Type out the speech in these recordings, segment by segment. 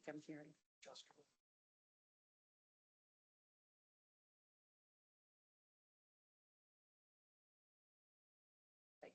I'm hearing. Like,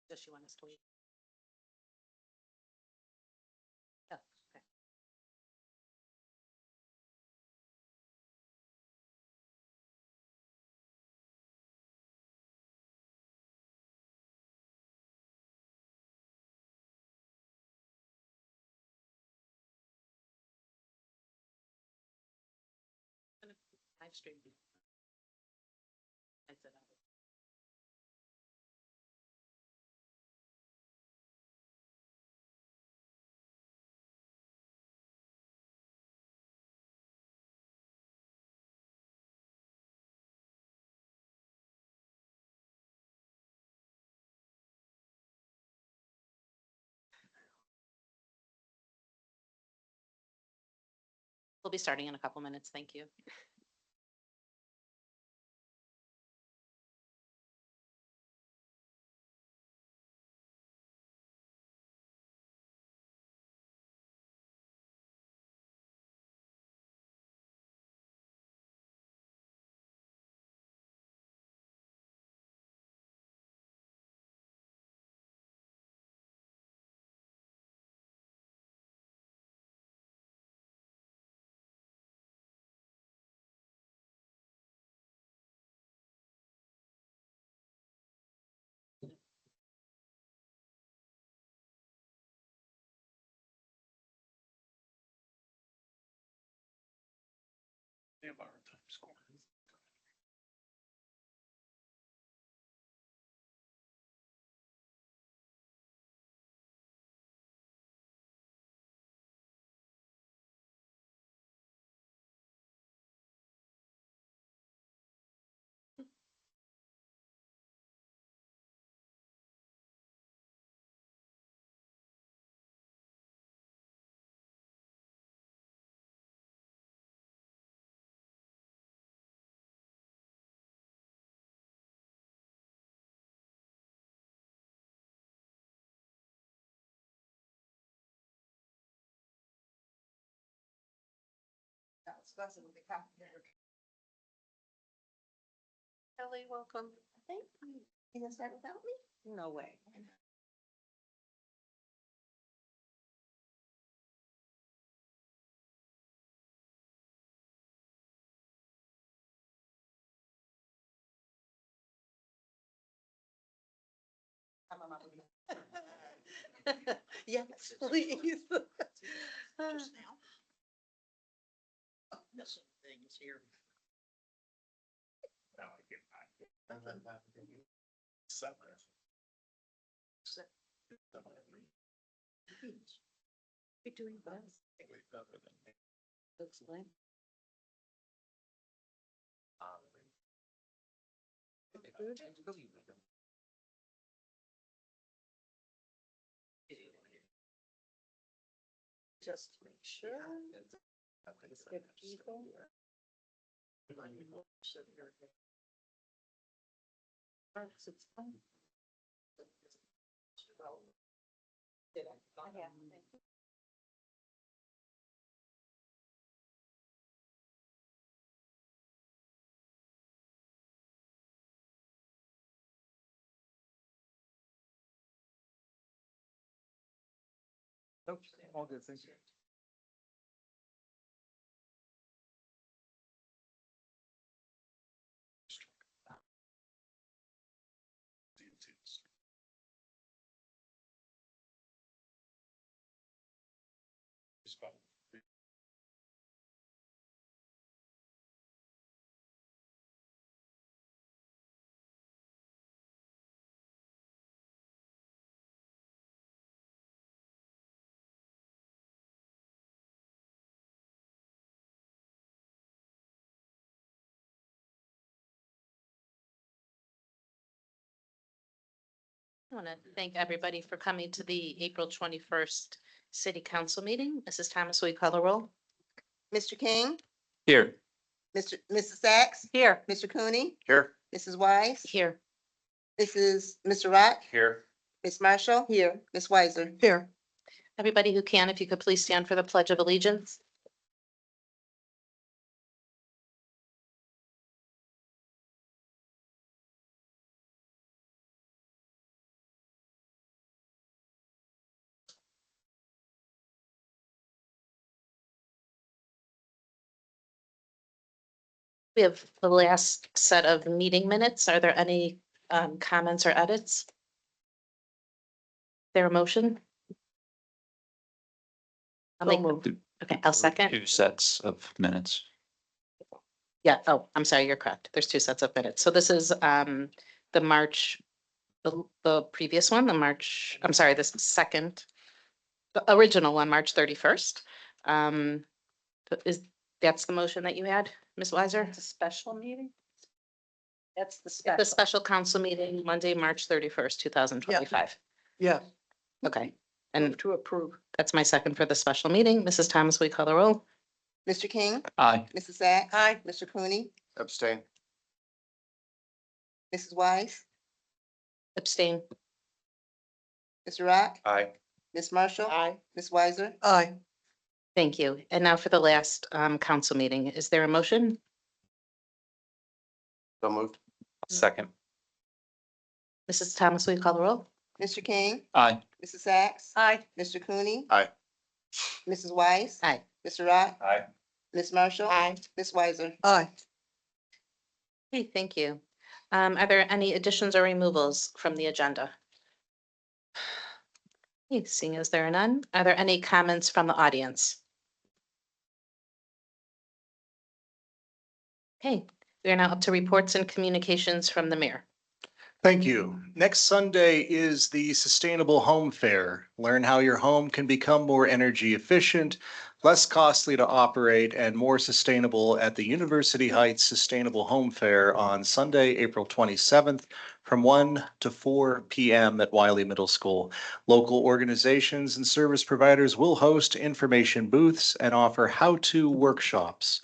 does she want us to wait? Oh, okay. Live stream. I said I would. We'll be starting in a couple minutes. Thank you. They have our time score. Kelly, welcome. Thank you. You gonna start without me? No way. Yes, please. Just now. Missing things here. Now I get back. Seven. You're doing best. Way better than me. Explain. Just to make sure. Good people. Works, it's fun. Yeah. All good, thank you. I want to thank everybody for coming to the April 21st City Council meeting. Mrs. Thomas, will you call the roll? Mr. King, Here. Mrs. Sacks, Here. Mr. Cooney, Here. Mrs. Wise, Here. Mr. Rock, Here. Ms. Marshall. Here. Ms. Weiser. Here. Everybody who can, if you could please stand for the Pledge of Allegiance. We have the last set of meeting minutes. Are there any comments or edits? There a motion? I'll make, okay, I'll second. 2 sets of minutes. Yeah, oh, I'm sorry, you're correct. There's 2 sets of minutes. So this is the March, the previous one, I'm sorry, this second, the original one, March 31st. That's the motion that you had, Ms. Weiser? It's a special meeting? That's the The special. special council meeting, Monday, March 31st, 2025. Yeah. Okay, and To approve. that's my second for the special meeting. Mrs. Thomas, will you call the roll? Mr. King, Aye. Mrs. Sacks. Aye. Mr. Cooney, Abstain. Mrs. Wise, Abstain. Mr. Rock, Aye. Ms. Marshall. Aye. Ms. Weiser. Aye. Thank you. And now for the last council meeting. Is there a motion? So moved. Second. Mrs. Thomas, will you call the roll? Mr. King, Aye. Mrs. Sacks. Aye. Mr. Cooney. Aye. Mrs. Wise. Aye. Mr. Rock, Aye. Ms. Marshall. Aye. Ms. Weiser. Aye. Okay, thank you. Are there any additions or removals from the agenda? Okay, seeing as there are none, are there any comments from the audience? Okay, we are now up to reports and communications from the mayor. Thank you. Next Sunday is the Sustainable Home Fair. Learn how your home can become more energy efficient, less costly to operate, and more sustainable at the University Heights Sustainable Home Fair on Sunday, April 27th from 1 to 4 p.m. at Wiley Middle School. Local organizations and service providers will host information booths and offer how-to workshops.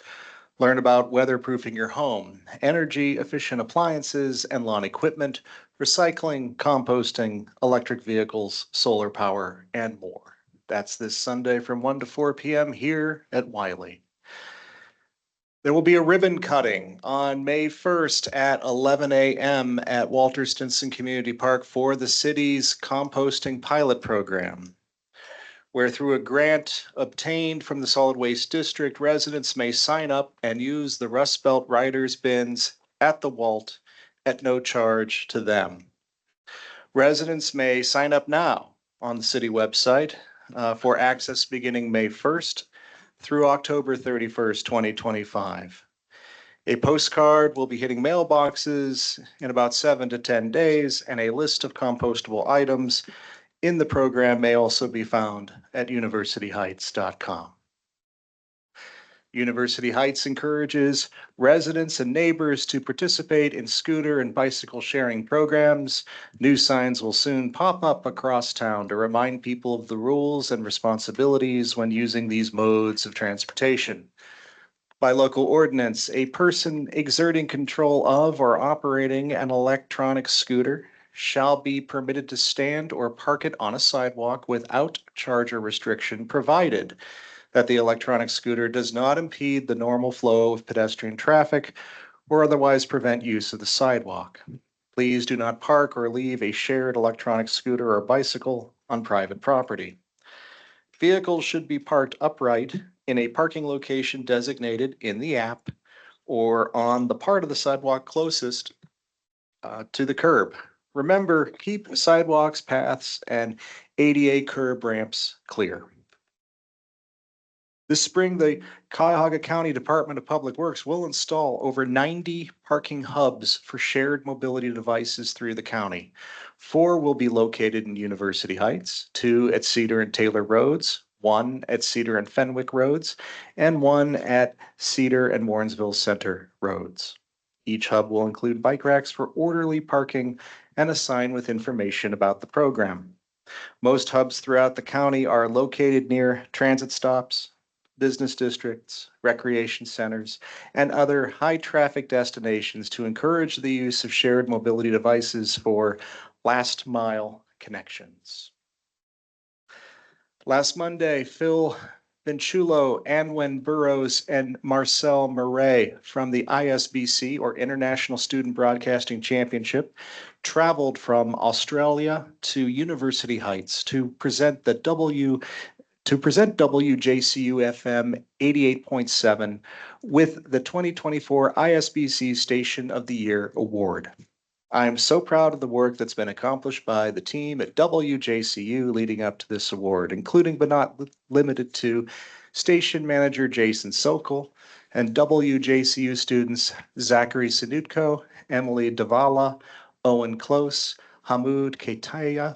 Learn about weatherproofing your home, energy efficient appliances and lawn equipment, recycling, composting, electric vehicles, solar power, and more. That's this Sunday from 1 to 4 p.m. here at Wiley. There will be a ribbon cutting on May 1st at 11 a.m. at Walter Stinson Community Park for the city's composting pilot program, where through a grant obtained from the Solid Waste District, residents may sign up and use the Rust Belt Riders bins at the Walt at no charge to them. Residents may sign up now on the city website for access beginning May 1st through October 31st, 2025. A postcard will be hitting mailboxes in about 7 to 10 days, and a list of compostable items in the program may also be found at universityheights.com. University Heights encourages residents and neighbors to participate in scooter and bicycle sharing programs. New signs will soon pop up across town to remind people of the rules and responsibilities when using these modes of transportation. By local ordinance, a person exerting control of or operating an electronic scooter shall be permitted to stand or park it on a sidewalk without charger restriction, provided that the electronic scooter does not impede the normal flow of pedestrian traffic or otherwise prevent use of the sidewalk. Please do not park or leave a shared electronic scooter or bicycle on private property. Vehicles should be parked upright in a parking location designated in the app or on the part of the sidewalk closest to the curb. Remember, keep sidewalks, paths, and ADA curb ramps clear. This spring, the Cuyahoga County Department of Public Works will install over 90 parking hubs for shared mobility devices through the county. 4 will be located in University Heights, 2 at Cedar and Taylor Roads, 1 at Cedar and Fenwick Roads, and 1 at Cedar and Warrensville Center Roads. Each hub will include bike racks for orderly parking and a sign with information about the program. Most hubs throughout the county are located near transit stops, business districts, recreation centers, and other high-traffic destinations to encourage the use of shared mobility devices for last-mile connections. Last Monday, Phil Vinchulo, Anwen Burrows, and Marcel Murray from the ISBC, or International Student Broadcasting Championship, traveled from Australia to University Heights to present WJCU FM 88.7 with the 2024 ISBC Station of the Year Award. I am so proud of the work that's been accomplished by the team at WJCU leading up to this award, including but not limited to station manager Jason Sokol and WJCU students Zachary Sinutko, Emily Davala, Owen Close, Hamoud Ketaya,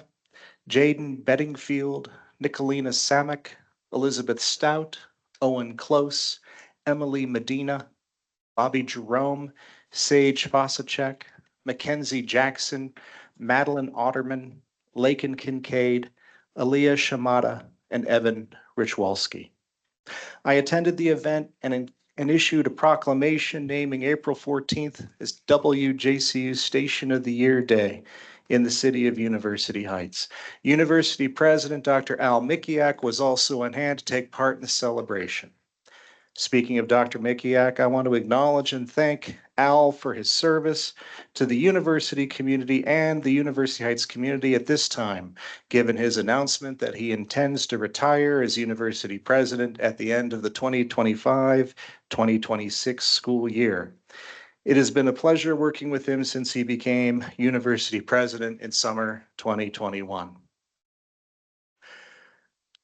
Jaden Beddingfield, Nicolina Samek, Elizabeth Stout, Owen Close, Emily Medina, Bobby Jerome, Sage Fosacek, Mackenzie Jackson, Madeline Otterman, Lakin Kincaid, Aaliyah Shamata, and Evan Richwalski. I attended the event and issued a proclamation naming April 14th as WJCU Station of the Year Day in the city of University Heights. University President Dr. Al Mikiak was also on hand to take part in the celebration. Speaking of Dr. Mikiak, I want to acknowledge and thank Al for his service to the university community and the University Heights community at this time, given his announcement that he intends to retire as university president at the end of the 2025-2026 school year. It has been a pleasure working with him since he became university president in summer 2021.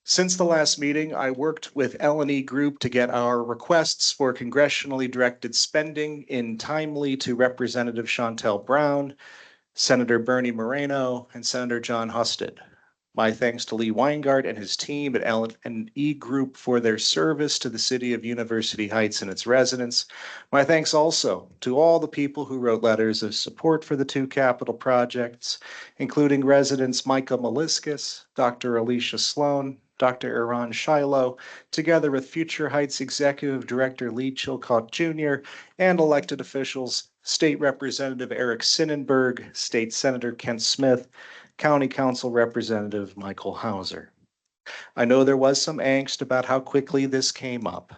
Since the last meeting, I worked with L&E Group to get our requests for congressionally directed spending in timely to Representative Shontel Brown, Senator Bernie Moreno, and Senator John Husted. My thanks to Lee Weingart and his team at L&E Group for their service to the city of University Heights and its residents. My thanks also to all the people who wrote letters of support for the 2 capital projects, including residents Micah Meliscus, Dr. Alicia Sloan, Dr. Iran Shiloh, together with Future Heights Executive Director Lee Chilcott Jr. and elected officials, State Representative Eric Sinnenberg, State Senator Kent Smith, County Council Representative Michael Hauser. I know there was some angst about how quickly this came up.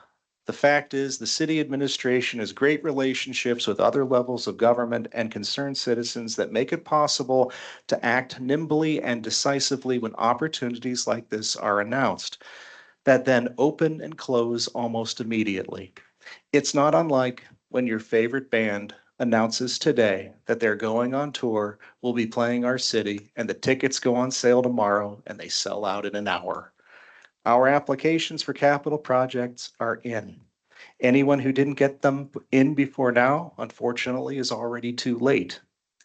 The fact is, the city administration has great relationships with other levels of government and concerned citizens that make it possible to act nimbly and decisively when opportunities like this are announced, that then open and close almost immediately. It's not unlike when your favorite band announces today that they're going on tour, will be playing our city, and the tickets go on sale tomorrow and they sell out in an hour. Our applications for capital projects are in. Anyone who didn't get them in before now, unfortunately, is already too late.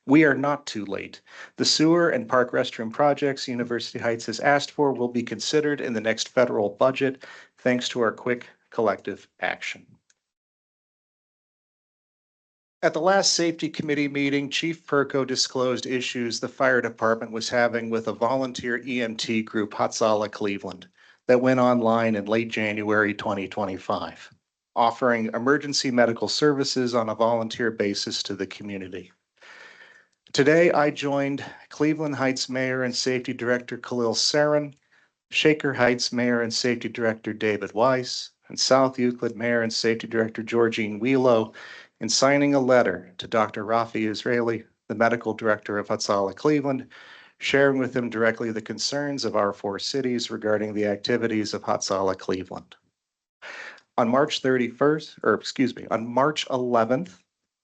We are not too late. The sewer and park restroom projects University Heights has asked for will be considered in the next federal budget, thanks to our quick collective action. At the last safety committee meeting, Chief Perko disclosed issues the fire department was having with a volunteer EMT group, Hatsala Cleveland, that went online in late January 2025, offering emergency medical services on a volunteer basis to the community. Today, I joined Cleveland Heights Mayor and Safety Director Khalil Sarin, Shaker Heights Mayor and Safety Director David Weiss, and South Euclid Mayor and Safety Director Georgine Wheelo in signing a letter to Dr. Rafi Israeli, the Medical Director of Hatsala Cleveland, sharing with him directly the concerns of our 4 cities regarding the activities of Hatsala Cleveland. On March 11th,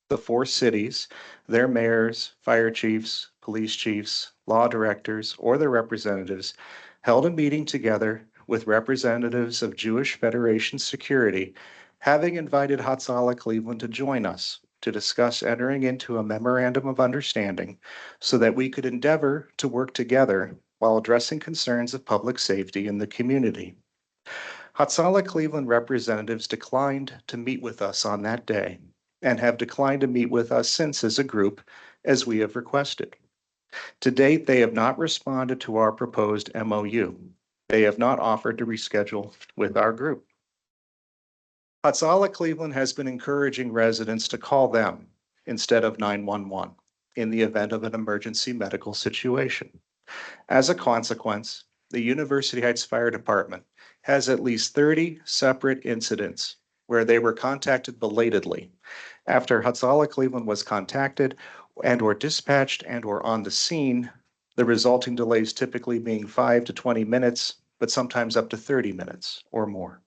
the 4 cities, their mayors, fire chiefs, police chiefs, law directors, or their representatives held a meeting together with representatives of Jewish Federation Security, having invited Hatzalah Cleveland to join us to discuss entering into a memorandum of understanding so that we could endeavor to work together while addressing concerns of public safety in the community. Hatzalah Cleveland representatives declined to meet with us on that day and have declined to meet with us since as a group, as we have requested. To date, they have not responded to our proposed MOU. They have not offered to reschedule with our group. Hatzalah Cleveland has been encouraging residents to call them instead of 911 in the event of an emergency medical situation. As a consequence, the University Heights Fire Department has at least 30 separate incidents where they were contacted belatedly after Hatzalah Cleveland was contacted and or dispatched and or on the scene, the resulting delays typically being 5 to 20 minutes, but sometimes up to 30 minutes or more.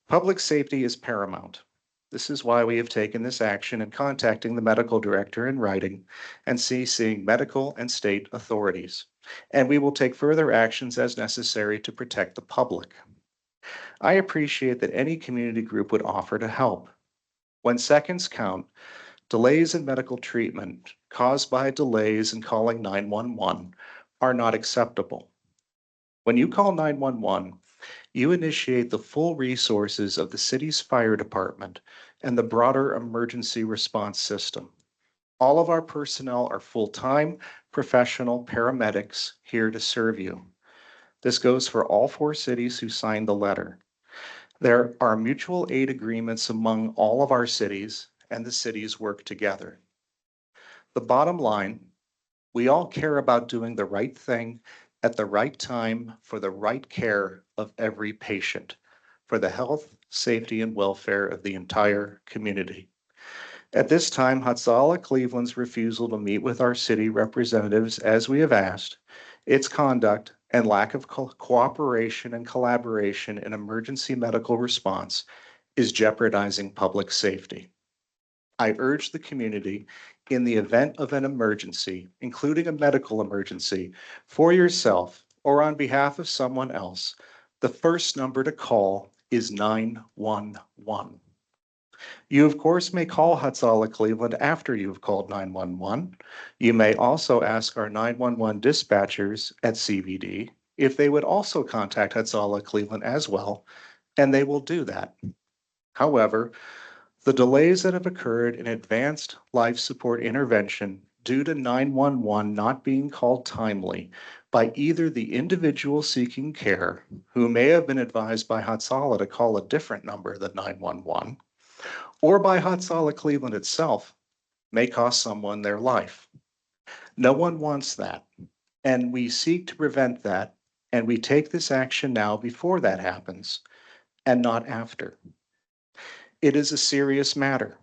Public safety is paramount. This is why we have taken this action in contacting the medical director in writing and CCing medical and state authorities. And we will take further actions as necessary to protect the public. I appreciate that any community group would offer to help. When seconds count, delays in medical treatment caused by delays in calling 911 are not acceptable. When you call 911, you initiate the full resources of the city's fire department and the broader emergency response system. All of our personnel are full-time, professional paramedics here to serve you. This goes for all 4 cities who signed the letter. There are mutual aid agreements among all of our cities, and the cities work together. The bottom line, we all care about doing the right thing at the right time for the right care of every patient, for the health, safety, and welfare of the entire community. At this time, Hatzalah Cleveland's refusal to meet with our city representatives as we have asked, its conduct and lack of cooperation and collaboration in emergency medical response is jeopardizing public safety. I urge the community, in the event of an emergency, including a medical emergency, for yourself or on behalf of someone else, the first number to call is 911. You, of course, may call Hatzalah Cleveland after you've called 911. You may also ask our 911 dispatchers at CVD if they would also contact Hatzalah Cleveland as well, and they will do that. However, the delays that have occurred in advanced life support intervention due to 911 not being called timely by either the individual seeking care, who may have been advised by Hatzalah to call a different number than 911, or by Hatzalah Cleveland itself, may cost someone their life. No one wants that, and we seek to prevent that, and we take this action now before that happens, and not after. It is a serious matter.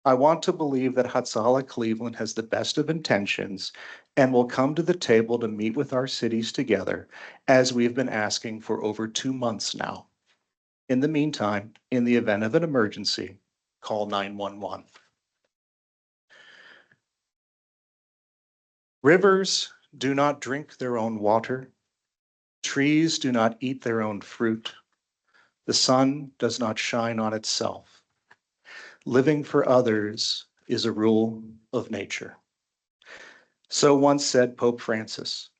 I want to believe that Hatzalah Cleveland has the best of intentions and will come to the table to meet with our cities together, as we've been asking for over 2 months now. In the meantime, in the event of an emergency, call 911. Rivers do not drink their own water. Trees do not eat their own fruit. The sun does not shine on itself. Living for others is a rule of nature. So once said Pope Francis,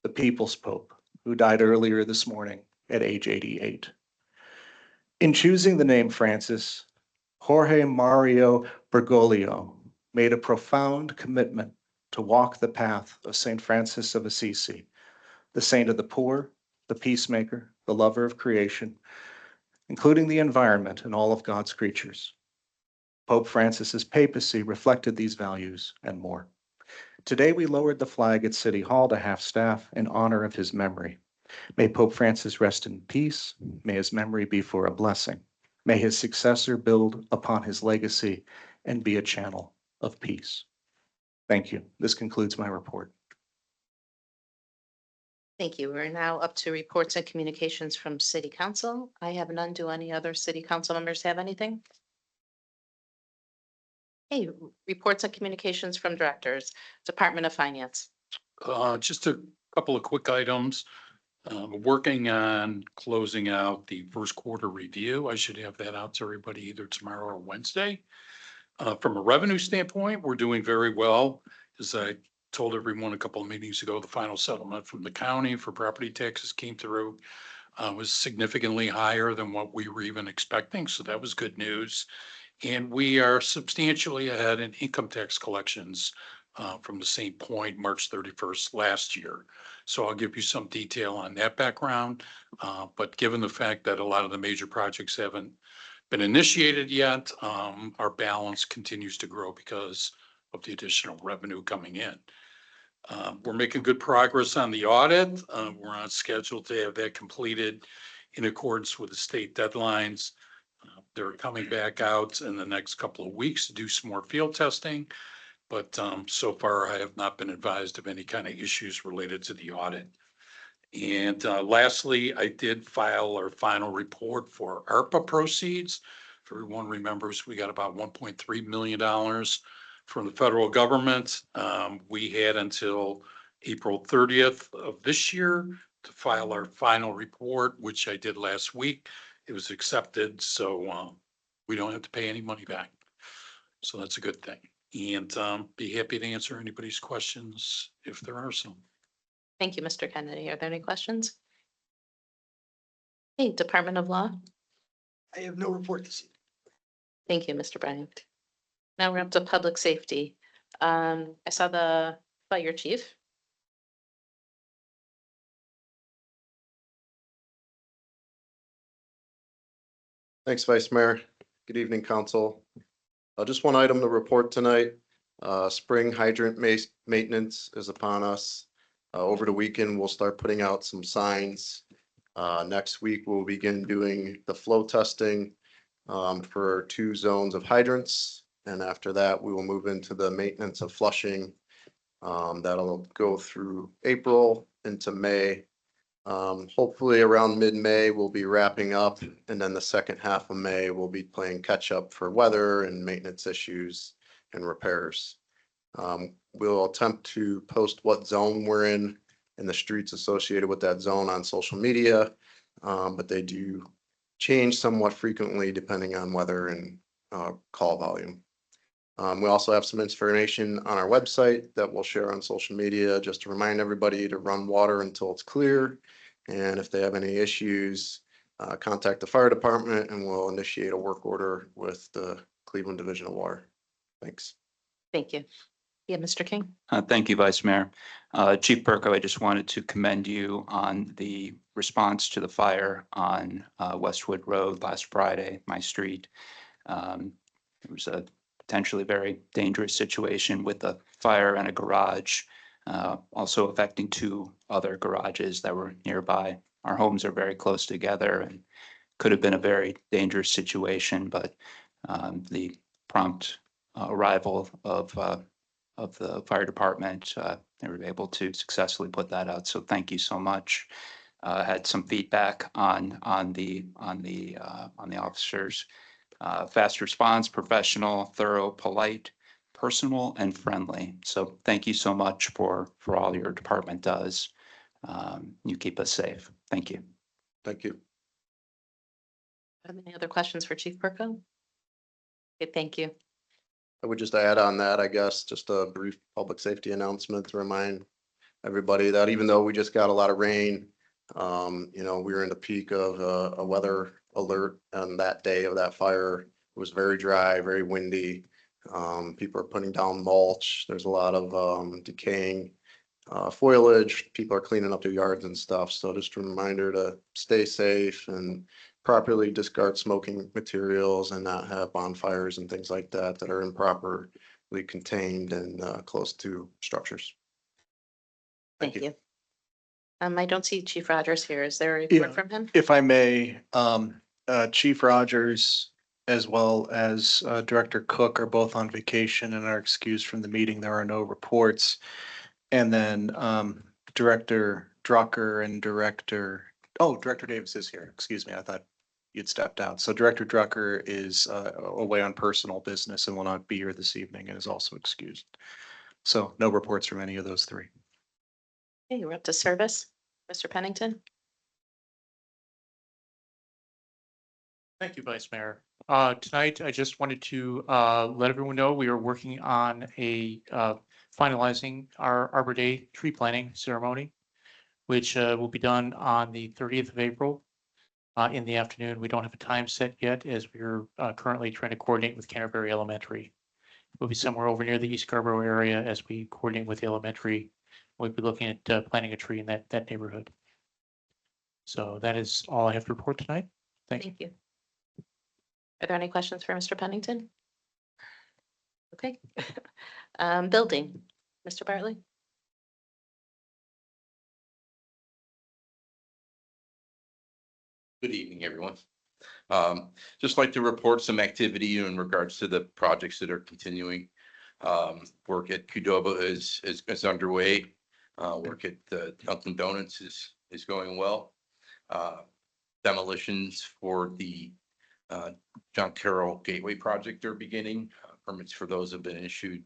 the people's pope, who died earlier this morning at age 88. In choosing the name Francis, Jorge Mario Bergoglio made a profound commitment to walk the path of St. Francis of Assisi, the saint of the poor, the peacemaker, the lover of creation, including the environment and all of God's creatures. Pope Francis's papacy reflected these values and more. Today, we lowered the flag at City Hall to half-staff in honor of his memory. May Pope Francis rest in peace. May his memory be for a blessing. May his successor build upon his legacy and be a channel of peace. Thank you. This concludes my report. Thank you. We're now up to reports and communications from City Council. I have none. Do any other City Council members have anything? Hey, reports and communications from directors, Department of Finance. Just a couple of quick items. Working on closing out the first quarter review. I should have that out to everybody either tomorrow or Wednesday. From a revenue standpoint, we're doing very well. As I told everyone a couple of meetings ago, the final settlement from the county for property taxes came through. Was significantly higher than what we were even expecting, so that was good news. And we are substantially ahead in income tax collections from the same point, March 31st last year. So I'll give you some detail on that background. But given the fact that a lot of the major projects haven't been initiated yet, our balance continues to grow because of the additional revenue coming in. We're making good progress on the audit. We're on schedule to have that completed in accordance with the state deadlines. They're coming back out in the next couple of weeks to do some more field testing. But so far, I have not been advised of any kind of issues related to the audit. And lastly, I did file our final report for ARPA proceeds. If everyone remembers, we got about $1.3 million from the federal government. We had until April 30th of this year to file our final report, which I did last week. It was accepted, so we don't have to pay any money back. So that's a good thing. And be happy to answer anybody's questions if there are some. Thank you, Mr. Kennedy. Are there any questions? Hey, Department of Law. I have no report this evening. Thank you, Mr. Bryant. Now we're up to public safety. I saw the fire chief. Thanks, Vice Mayor. Good evening, Council. Just one item to report tonight. Spring hydrant maintenance is upon us. Over the weekend, we'll start putting out some signs. Next week, we'll begin doing the flow testing for 2 zones of hydrants. And after that, we will move into the maintenance of flushing. That'll go through April into May. Hopefully around mid-May, we'll be wrapping up, and then the second half of May, we'll be playing catch up for weather and maintenance issues and repairs. We'll attempt to post what zone we're in and the streets associated with that zone on social media, but they do change somewhat frequently depending on weather and call volume. We also have some information on our website that we'll share on social media, just to remind everybody to run water until it's clear. And if they have any issues, contact the fire department and we'll initiate a work order with the Cleveland Division of Water. Thanks. Thank you. Yeah, Mr. King. Thank you, Vice Mayor. Chief Perko, I just wanted to commend you on the response to the fire on Westwood Road last Friday, my street. It was a potentially very dangerous situation with a fire in a garage, also affecting 2 other garages that were nearby. Our homes are very close together and could have been a very dangerous situation, but the prompt arrival of the fire department, they were able to successfully put that out. So thank you so much. Had some feedback on the officers. Fast response, professional, thorough, polite, personal, and friendly. So thank you so much for all your department does. You keep us safe. Thank you. Thank you. Have any other questions for Chief Perko? Okay, thank you. I would just add on that, I guess, just a brief public safety announcement to remind everybody that even though we just got a lot of rain, we were in the peak of a weather alert on that day of that fire. It was very dry, very windy. People are putting down mulch. There's a lot of decaying foliage. People are cleaning up their yards and stuff. So just a reminder to stay safe and properly discard smoking materials and not have bonfires and things like that that are improperly contained and close to structures. Thank you. I don't see Chief Rogers here. Is there a report Yeah. from him? If I may, Chief Rogers as well as Director Cook are both on vacation and are excused from the meeting. There are no reports. And then Director Drucker and Director Davis is here. Excuse me. I thought you'd stepped out. So Director Drucker is away on personal business and will not be here this evening and is also excused. So no reports from any of those 3. Okay, we're up to service. Mr. Pennington. Thank you, Vice Mayor. Tonight, I just wanted to let everyone know we are working on finalizing our Arbor Day tree planting ceremony, which will be done on the 30th of April in the afternoon. We don't have a time set yet as we're currently trying to coordinate with Canterbury Elementary. We'll be somewhere over near the East Scarborough area as we coordinate with the elementary. We'll be looking at planting a tree in that neighborhood. So that is all I have to report tonight. Thank you. Thank you. Are there any questions for Mr. Pennington? Okay. Building, Mr. Bartley? Good evening, everyone. Just like to report some activity in regards to the projects that are continuing. Work at Qdoba is underway. Work at Dunkin' Donuts is going well. Demolitions for the John Carroll Gateway project are beginning. Permits for those have been issued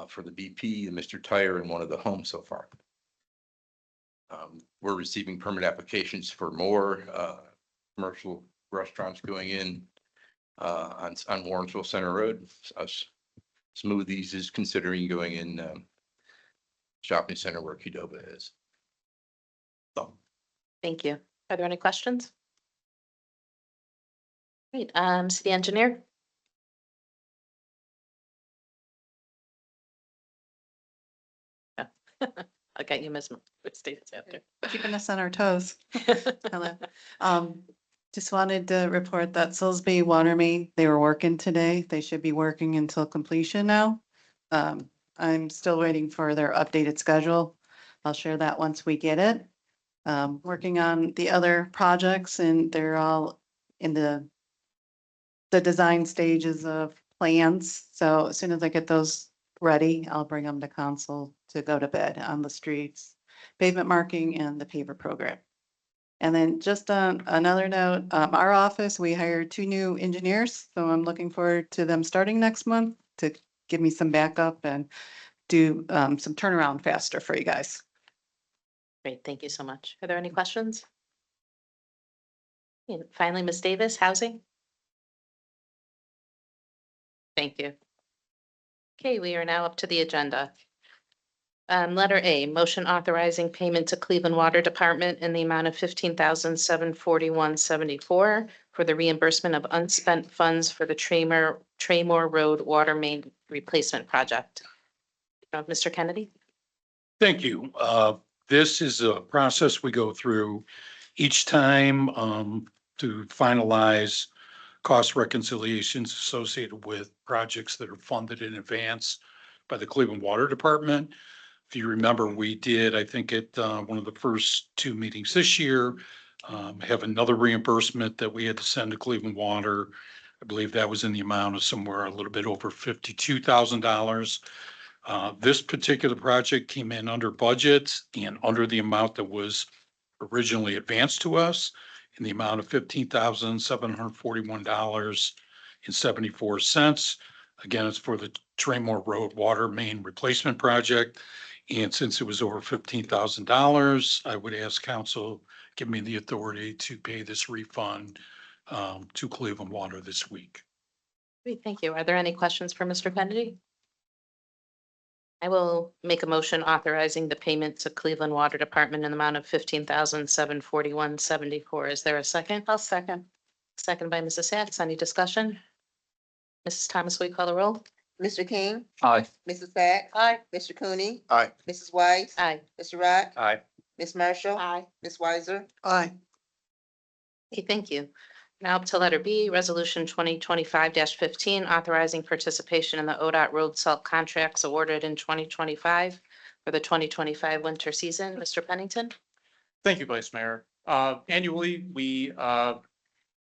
for the BP, the Mr. Tire, and one of the homes so far. We're receiving permit applications for more commercial restaurants going in on Warrensville Center Road. Smoothies is considering going in shopping center where Qdoba is. So, Thank you. Are there any questions? Great. City engineer? Yeah. Okay, you missed my statements after. Keeping us on our toes. Hello. Just wanted to report that Salisbury Water Main, they were working today. They should be working until completion now. I'm still waiting for their updated schedule. I'll share that once we get it. Working on the other projects and they're all in the design stages of plans. So as soon as I get those ready, I'll bring them to council to go to bed on the streets, pavement marking and the paver program. And then just on another note, our office, we hired 2 new engineers. So I'm looking forward to them starting next month to give me some backup and do some turnaround faster for you guys. Great, thank you so much. Are there any questions? And finally, Ms. Davis, housing? Thank you. Okay, we are now up to the agenda. Letter A, motion authorizing payment to Cleveland Water Department in the amount of $15,741.74 for the reimbursement of unspent funds for the Traymore Road Water Main Replacement Project. Mr. Kennedy? Thank you. This is a process we go through each time to finalize cost reconciliations associated with projects that are funded in advance by the Cleveland Water Department. If you remember, we did, I think at one of the first 2 meetings this year, have another reimbursement that we had to send to Cleveland Water. I believe that was in the amount of somewhere a little bit over $52,000. This particular project came in under budget and under the amount that was originally advanced to us in the amount of $15,741.74. Again, it's for the Traymore Road Water Main Replacement Project. And since it was over $15,000, I would ask council, give me the authority to pay this refund to Cleveland Water this week. Great, thank you. Are there any questions for Mr. Kennedy? I will make a motion authorizing the payment to Cleveland Water Department in the amount of $15,741.74. Is there a second? I'll second. Second by Mrs. Sacks. Any discussion? Mrs. Thomas, will you call the roll? Mr. King, Aye. Mrs. Sacks. Aye. Mr. Cooney. Aye. Mrs. Weiss. Aye. Mr. Rock. Aye. Ms. Marshall. Aye. Ms. Weiser. Aye. Okay, thank you. Now up to letter B, resolution 2025-15, authorizing participation in the ODOT road salt contracts awarded in 2025 for the 2025 winter season. Mr. Pennington? Thank you, Vice Mayor. Annually, we have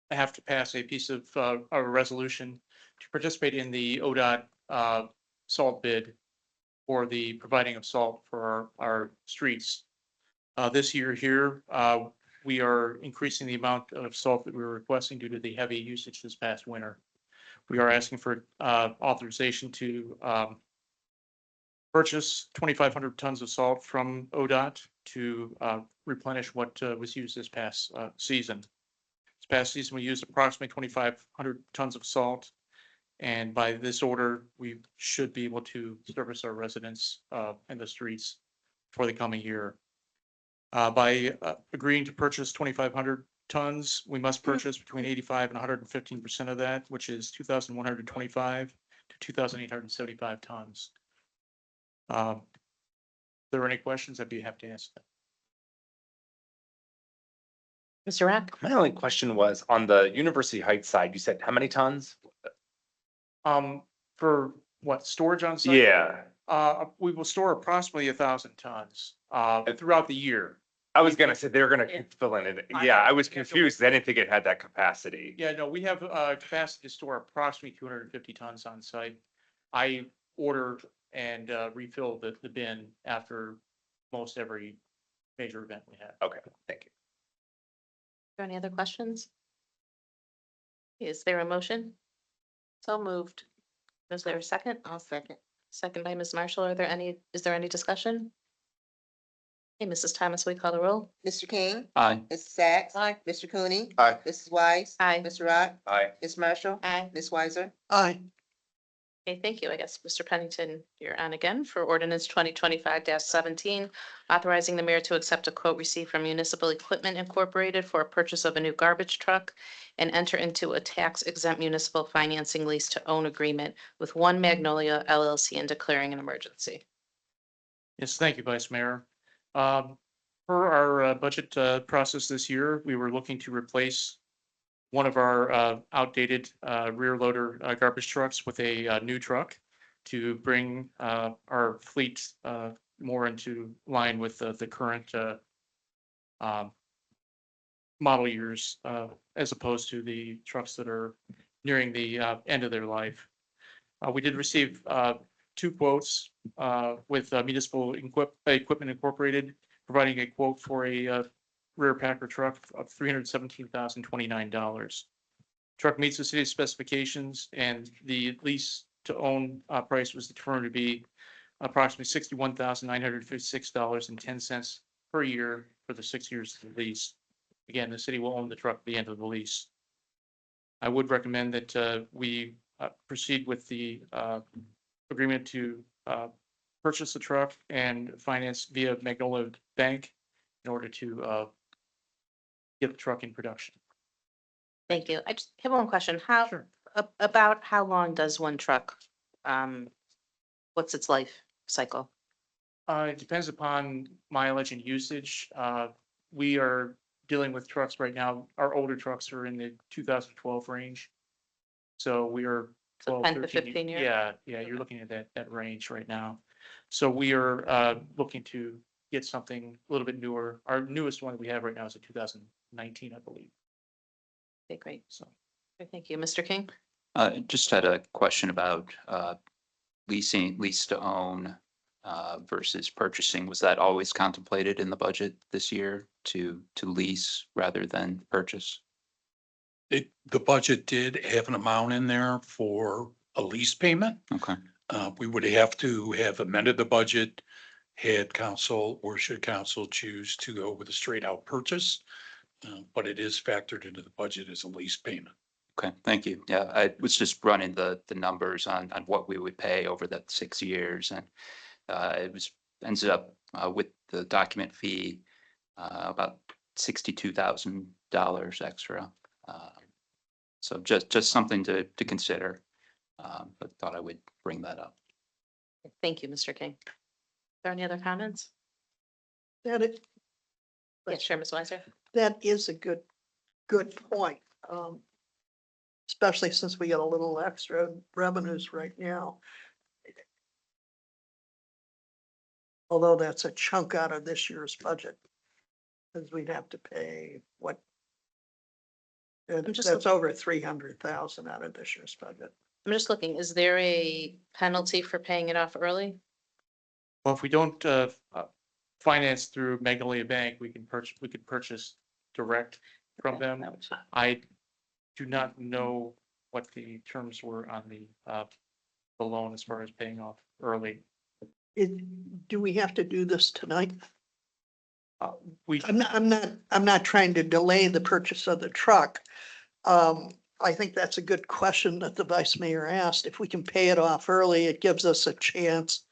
to pass a piece of a resolution to participate in the ODOT salt bid for the providing of salt for our streets. This year here, we are increasing the amount of salt that we were requesting due to the heavy usage this past winter. We are asking for authorization to purchase 2,500 tons of salt from ODOT to replenish what was used this past season. It's capacities, and we used approximately 2,500 tons of salt. And by this order, we should be able to service our residents in the streets for the coming year. By agreeing to purchase 2,500 tons, we must purchase between 85 and 115% of that, which is 2,125 to 2,875 tons. If there are any questions, I'd be happy to answer them. Mr. Rack? My only question was on the University Heights side, you said how many tons? For what, storage on site? Yeah, We will store approximately 1,000 tons throughout the year. I was gonna say they're gonna Yeah. keep filling it. I- Yeah, I was yeah, so- confused. I didn't think it had that capacity. Yeah, no, we have capacity to store approximately 250 tons on site. I order and refill the bin after most every major event we have. Okay, thank you. Are there any other questions? Is there a motion? So moved. Is there a second? I'll second. Second by Ms. Marshall. Is there any discussion? Hey, Mrs. Thomas, will you call the roll? Mr. King, Aye. Mrs. Sacks. Mr. Cooney. Aye. Mrs. Weiss. Aye. Mr. Rock, Aye. Ms. Marshall. Aye. Ms. Weiser. Aye. Okay, thank you. I guess, Mr. Pennington, you're on again for ordinance 2025-17, authorizing the mayor to accept a quote received from Municipal Equipment Incorporated for a purchase of a new garbage truck and enter into a tax exempt municipal financing lease to own agreement with One Magnolia LLC and declaring an emergency. Yes, thank you, Vice Mayor. Per our budget process this year, we were looking to replace one of our outdated rear loader garbage trucks with a new truck to bring our fleet more into line with the current model years as opposed to the trucks that are nearing the end of their life. We did receive two quotes with Municipal Equipment Incorporated, providing a quote for a rear packer truck of $317,029. Truck meets the city's specifications, and the lease to own price was determined to be approximately $61,956.10 per year for the 6 years of the lease. Again, the city will own the truck at the end of the lease. I would recommend that we proceed with the agreement to purchase the truck and finance via Magnolia Bank in order to get the truck in production. Thank you. I just have one question. How, Sure. about how long does one truck, what's its life cycle? It depends upon mileage and usage. We are dealing with trucks right now. Our older trucks are in the 2012 range. So we are So 12, 10 to 13 15 years? Yeah, you're looking at that range right now. So we are looking to get something a little bit newer. Our newest one we have right now is a 2019, I believe. Okay, great. So. Okay, thank you. Mr. King? Just had a question about lease to own versus purchasing. Was that always contemplated in the budget this year to lease rather than purchase? The budget did have an amount in there for a lease payment. Okay. We would have to have amended the budget had council or should council choose to go with a straight out purchase. But it is factored into the budget as a lease payment. Okay, thank you. Yeah, I was just running the numbers on what we would pay over that 6 years, and it was ended up with the document fee about $62,000 extra. So just something to consider, but thought I would bring that up. Thank you, Mr. King. Are there any other comments? Yeah, sure, Ms. Weiser. That is a good point. Especially since we get a little extra revenues right now. Although that's a chunk out of this year's budget. Because we'd have to pay what? just That's over 300,000 out of this year's budget. I'm just looking, is there a penalty for paying it off early? Well, if we don't finance through Magnolia Bank, we could purchase direct from Okay, them. that would- I do not know what the terms were on the loan as far as paying off early. Do we have to do this tonight? We, I'm not trying to delay the purchase of the truck. I think that's a good question that the vice mayor asked. If we can pay it off early, it gives us a chance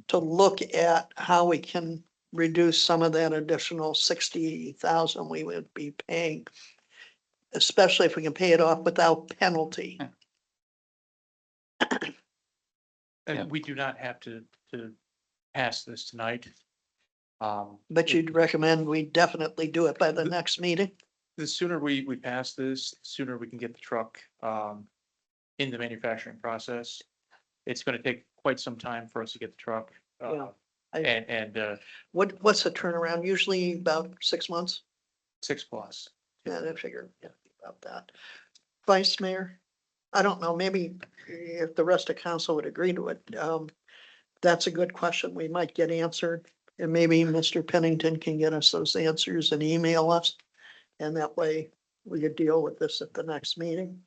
to look at how we can reduce some of that additional 60,000 we would be paying. Especially if we can pay it off without penalty. Yeah. and we do not have to pass this tonight. But you'd recommend we definitely do it by the next meeting? The sooner we pass this, the sooner we can get the truck in the manufacturing process. It's gonna take quite some time for us to get the truck. Yeah. And What's the turnaround? Usually about 6 months? 6+. Yeah, I figured about that. Vice Mayor, I don't know, maybe if the rest of council would agree to it. That's a good question. We might get answered. And maybe Mr. Pennington can get us those answers and email us. And that way we could deal with this at the next meeting.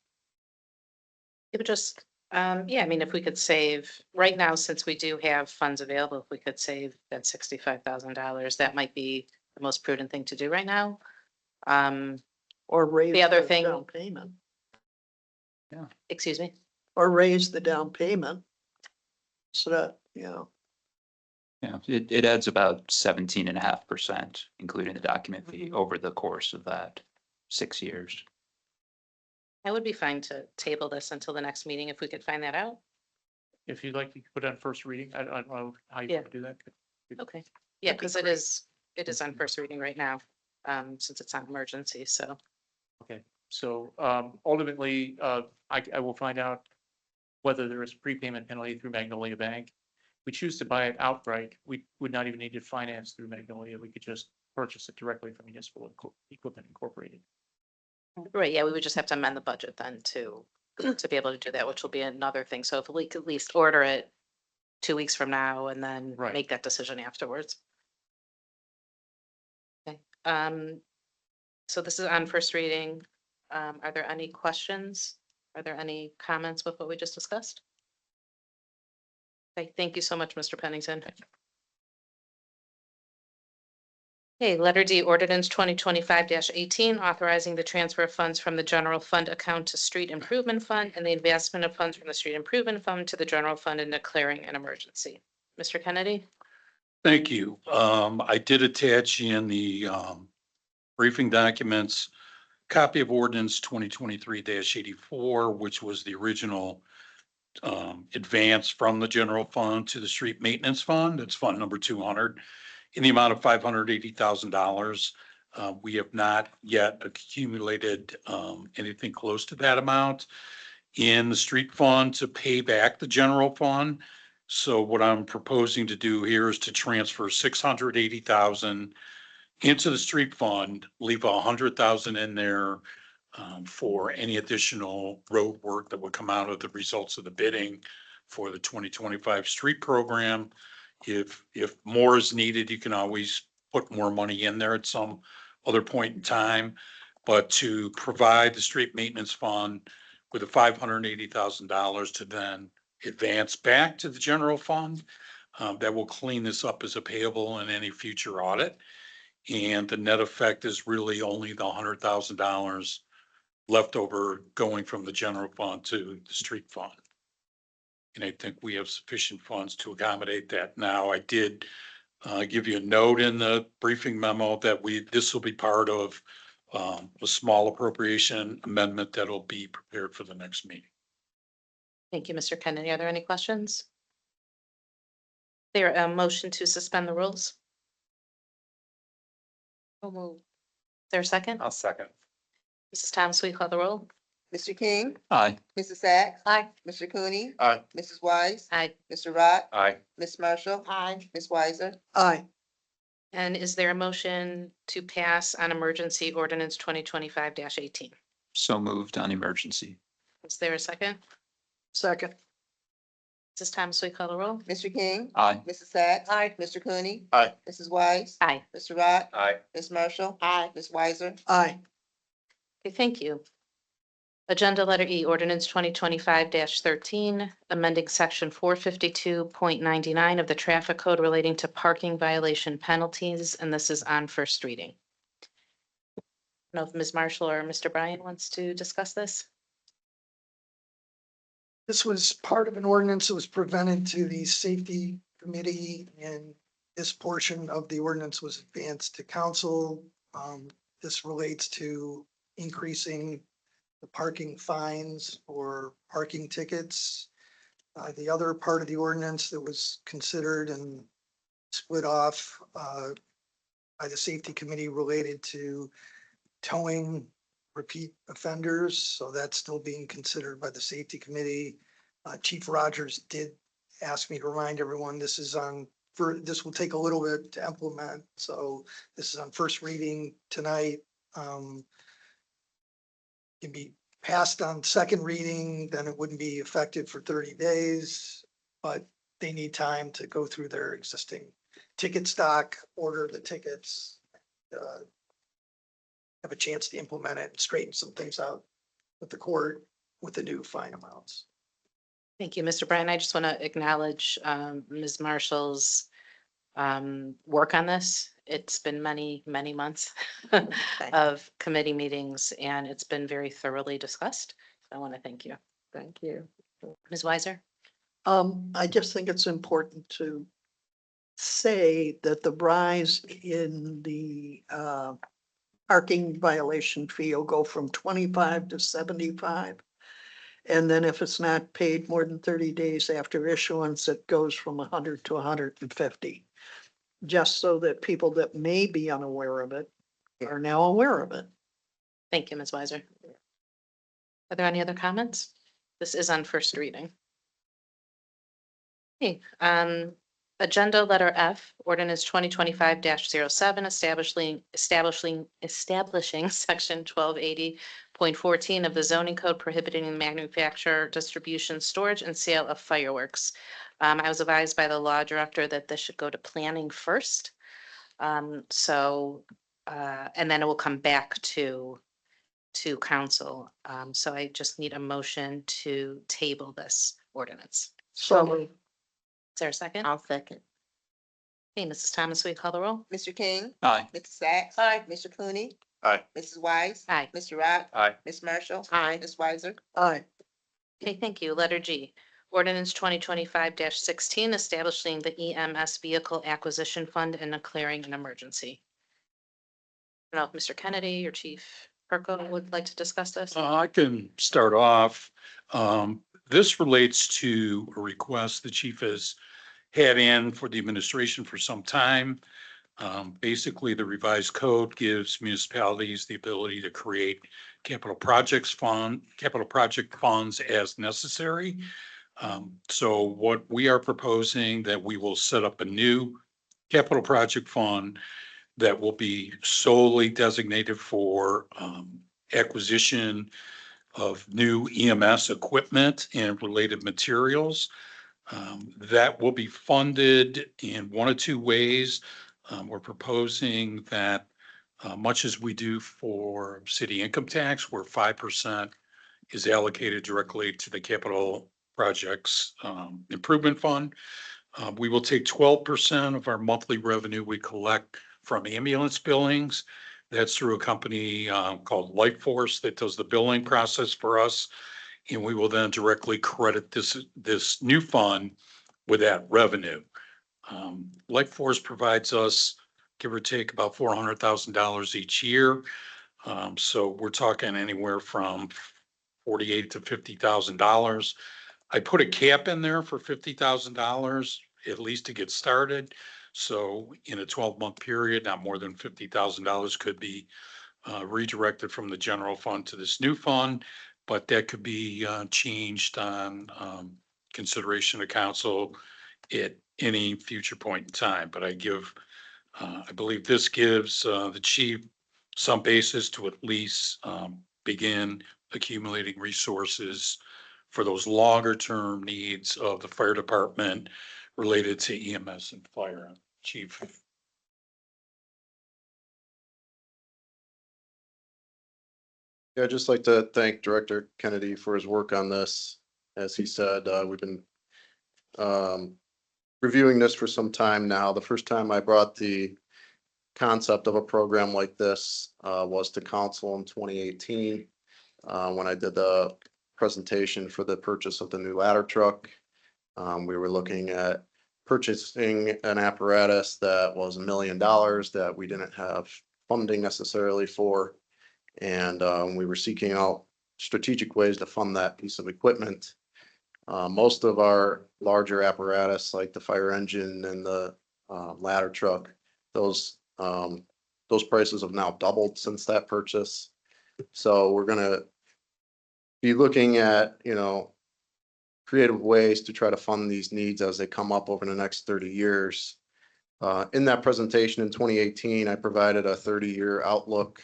It would just, yeah, I mean, if we could save, right now, since we do have funds available, if we could save that $65,000, that might be the most prudent thing to do right now. Or raise The other the thing- down payment, Excuse me. or raise the down payment. So that, Yeah, it adds about 17.5%, including the document fee over the course of that 6 years. I would be fine to table this until the next meeting if we could find that out. If you'd like, you could put it on first reading. I don't know how you Yeah. want to do that. Okay. Yeah, That'd be because it great. is on first reading right now, since it's on emergency, so. Okay, so ultimately, I will find out whether there is a prepayment penalty through Magnolia Bank. If we choose to buy it outright, we would not even need to finance through Magnolia. We could just purchase it directly from Municipal Equipment Incorporated. Right, yeah, we would just have to amend the budget then to be able to do that, which will be another thing. So if we could at least order it 2 weeks from now and then Right. make that decision afterwards. Okay, so this is on first reading. Are there any questions? Are there any comments with what we just discussed? Okay, thank you so much, Mr. Pennington. Okay, letter D, ordinance 2025-18, authorizing the transfer of funds from the general fund account to street improvement fund and the investment of funds from the street improvement fund to the general fund and declaring an emergency. Mr. Kennedy? Thank you. I did attach in the briefing documents, copy of ordinance 2023-84, which was the original advance from the general fund to the street maintenance fund. It's fund number 200 in the amount of $580,000. We have not yet accumulated anything close to that amount in the street fund to pay back the general fund. So what I'm proposing to do here is to transfer 680,000 into the street fund, leave 100,000 in there for any additional road work that would come out of the results of the bidding for the 2025 street program. If more is needed, you can always put more money in there at some other point in time. But to provide the street maintenance fund with the $580,000 to then advance back to the general fund, that will clean this up as a payable in any future audit. And the net effect is really only the $100,000 left over going from the general fund to the street fund. And I think we have sufficient funds to accommodate that. Now, I did give you a note in the briefing memo that this will be part of a small appropriation amendment that'll be prepared for the next meeting. Thank you, Mr. Kennedy. Are there any questions? There, a motion to suspend the rules? Is there a second? I'll second. Mrs. Thomas, will you call the roll? Mr. King, Aye. Mrs. Sacks, Aye. Mr. Cooney, Aye. Mrs. Wise, Aye. Mr. Rott, Aye. Ms. Marshall. Aye. Ms. Weiser. aye, And is there a motion to pass on emergency ordinance 2025-18? So moved on emergency. Is there a second? second, Mrs. Thomas, will you call the roll? Mr. King, Aye. Mrs. Sacks. Aye. Mr. Cooney. Aye. Mrs. Wise. Aye. Mr. Rott, Aye. Ms. Marshall. Aye. Ms. Weiser. aye. Okay, thank you. Agenda letter E, ordinance 2025-13, amending section 452.99 of the traffic code relating to parking violation penalties, and this is on first reading. I don't know if Ms. Marshall or Mr. Bryan wants to discuss this. This was part of an ordinance that was presented to the safety committee, and this portion of the ordinance was advanced to council. This relates to increasing the parking fines or parking tickets. The other part of the ordinance that was considered and split off by the safety committee related to towing repeat offenders. So that's still being considered by the safety committee. Chief Rogers did ask me to remind everyone, this will take a little bit to implement. So this is on first reading tonight. Can be passed on second reading, then it wouldn't be effective for 30 days, but they need time to go through their existing ticket stock, order the tickets, have a chance to implement it and straighten some things out with the court with the new fine amounts. Thank you, Mr. Bryan. I just want to acknowledge Ms. Marshall's work on this. It's been many, many months of committee meetings, and it's been very thoroughly discussed. So I want to thank you. Thank you. Ms. Weiser? I just think it's important to say that the rise in the parking violation fee will go from 25 to 75. And then if it's not paid more than 30 days after issuance, it goes from 100 to 150. Just so that people that may be unaware of it are now aware of it. Thank you, Ms. Weiser. Are there any other comments? This is on first reading. Okay, agenda letter F, ordinance 2025-07, establishing section 1280.14 of the zoning code prohibiting the manufacture, distribution, storage, and sale of fireworks. I was advised by the law director that this should go to planning first. And then it will come back to council. So I just need a motion to table this ordinance. So Is there a second? I'll second. Hey, Mrs. Thomas, will you call the roll? Mr. King, Aye. Mr. Sacks. Aye. Mr. Cooney, Aye. Mrs. Wise. Aye. Mr. Rock. Aye. Ms. Marshall. Aye. Ms. Weiser. aye. Okay, thank you. Letter G, ordinance 2025-16, establishing the EMS Vehicle Acquisition Fund and declaring an emergency. I don't know if Mr. Kennedy or Chief Perko would like to discuss this. I can start off. This relates to a request the chief has had in for the administration for some time. Basically, the revised code gives municipalities the ability to create capital project funds as necessary. So what we are proposing that we will set up a new capital project fund that will be solely designated for acquisition of new EMS equipment and related materials. That will be funded in one of two ways. We're proposing that much as we do for city income tax, where 5% is allocated directly to the capital projects improvement fund. We will take 12% of our monthly revenue we collect from ambulance billings. That's through a company called Lightforce that does the billing process for us. And we will then directly credit this new fund with that revenue. Lightforce provides us, give or take, about $400,000 each year. So we're talking anywhere from $48,000 to $50,000. I put a cap in there for $50,000 at least to get started. So in a 12-month period, not more than $50,000 could be redirected from the general fund to this new fund, but that could be changed on consideration of council at any future point in time. But I believe this gives the chief some basis to at least begin accumulating resources for those longer term needs of the fire department related to EMS and fire. Chief. Yeah, I'd just like to thank Director Kennedy for his work on this. As he said, we've been reviewing this for some time now. The first time I brought the concept of a program like this was to council in 2018 when I did the presentation for the purchase of the new ladder truck. We were looking at purchasing an apparatus that was $1 million that we didn't have funding necessarily for. And we were seeking out strategic ways to fund that piece of equipment. Most of our larger apparatus, like the fire engine and the ladder truck, those prices have now doubled since that purchase. So we're gonna be looking at, creative ways to try to fund these needs as they come up over the next 30 years. In that presentation in 2018, I provided a 30-year outlook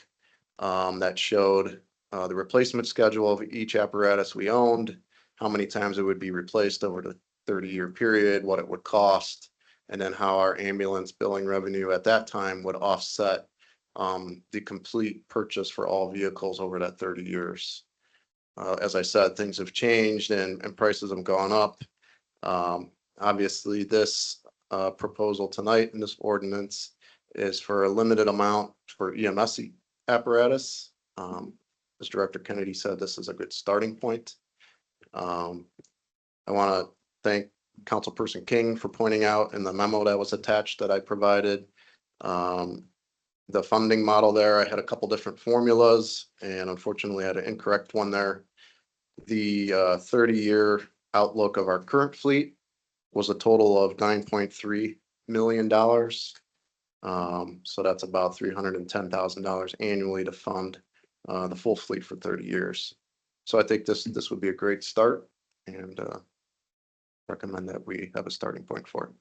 that showed the replacement schedule of each apparatus we owned, how many times it would be replaced over the 30-year period, what it would cost, and then how our ambulance billing revenue at that time would offset the complete purchase for all vehicles over that 30 years. As I said, things have changed and prices have gone up. Obviously, this proposal tonight in this ordinance is for a limited amount for EMS apparatus. As Director Kennedy said, this is a good starting point. I want to thank Councilperson King for pointing out in the memo that was attached that I provided the funding model there. I had a couple different formulas and unfortunately had an incorrect one there. The 30-year outlook of our current fleet was a total of $9.3 million. So that's about $310,000 annually to fund the full fleet for 30 years. So I think this would be a great start and recommend that we have a starting point for it.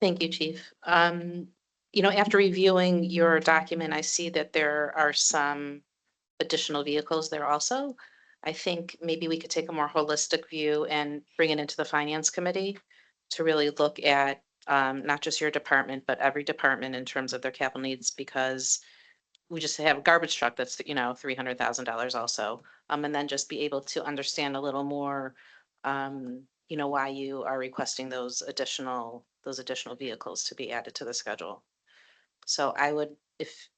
Thank you, Chief. After reviewing your document, I see that there are some additional vehicles there also. I think maybe we could take a more holistic view and bring it into the Finance Committee to really look at not just your department, but every department in terms of their capital needs, because we just have a garbage truck that's, $300,000 also. And then just be able to understand a little more, why you are requesting those additional vehicles to be added to the schedule. So I would, if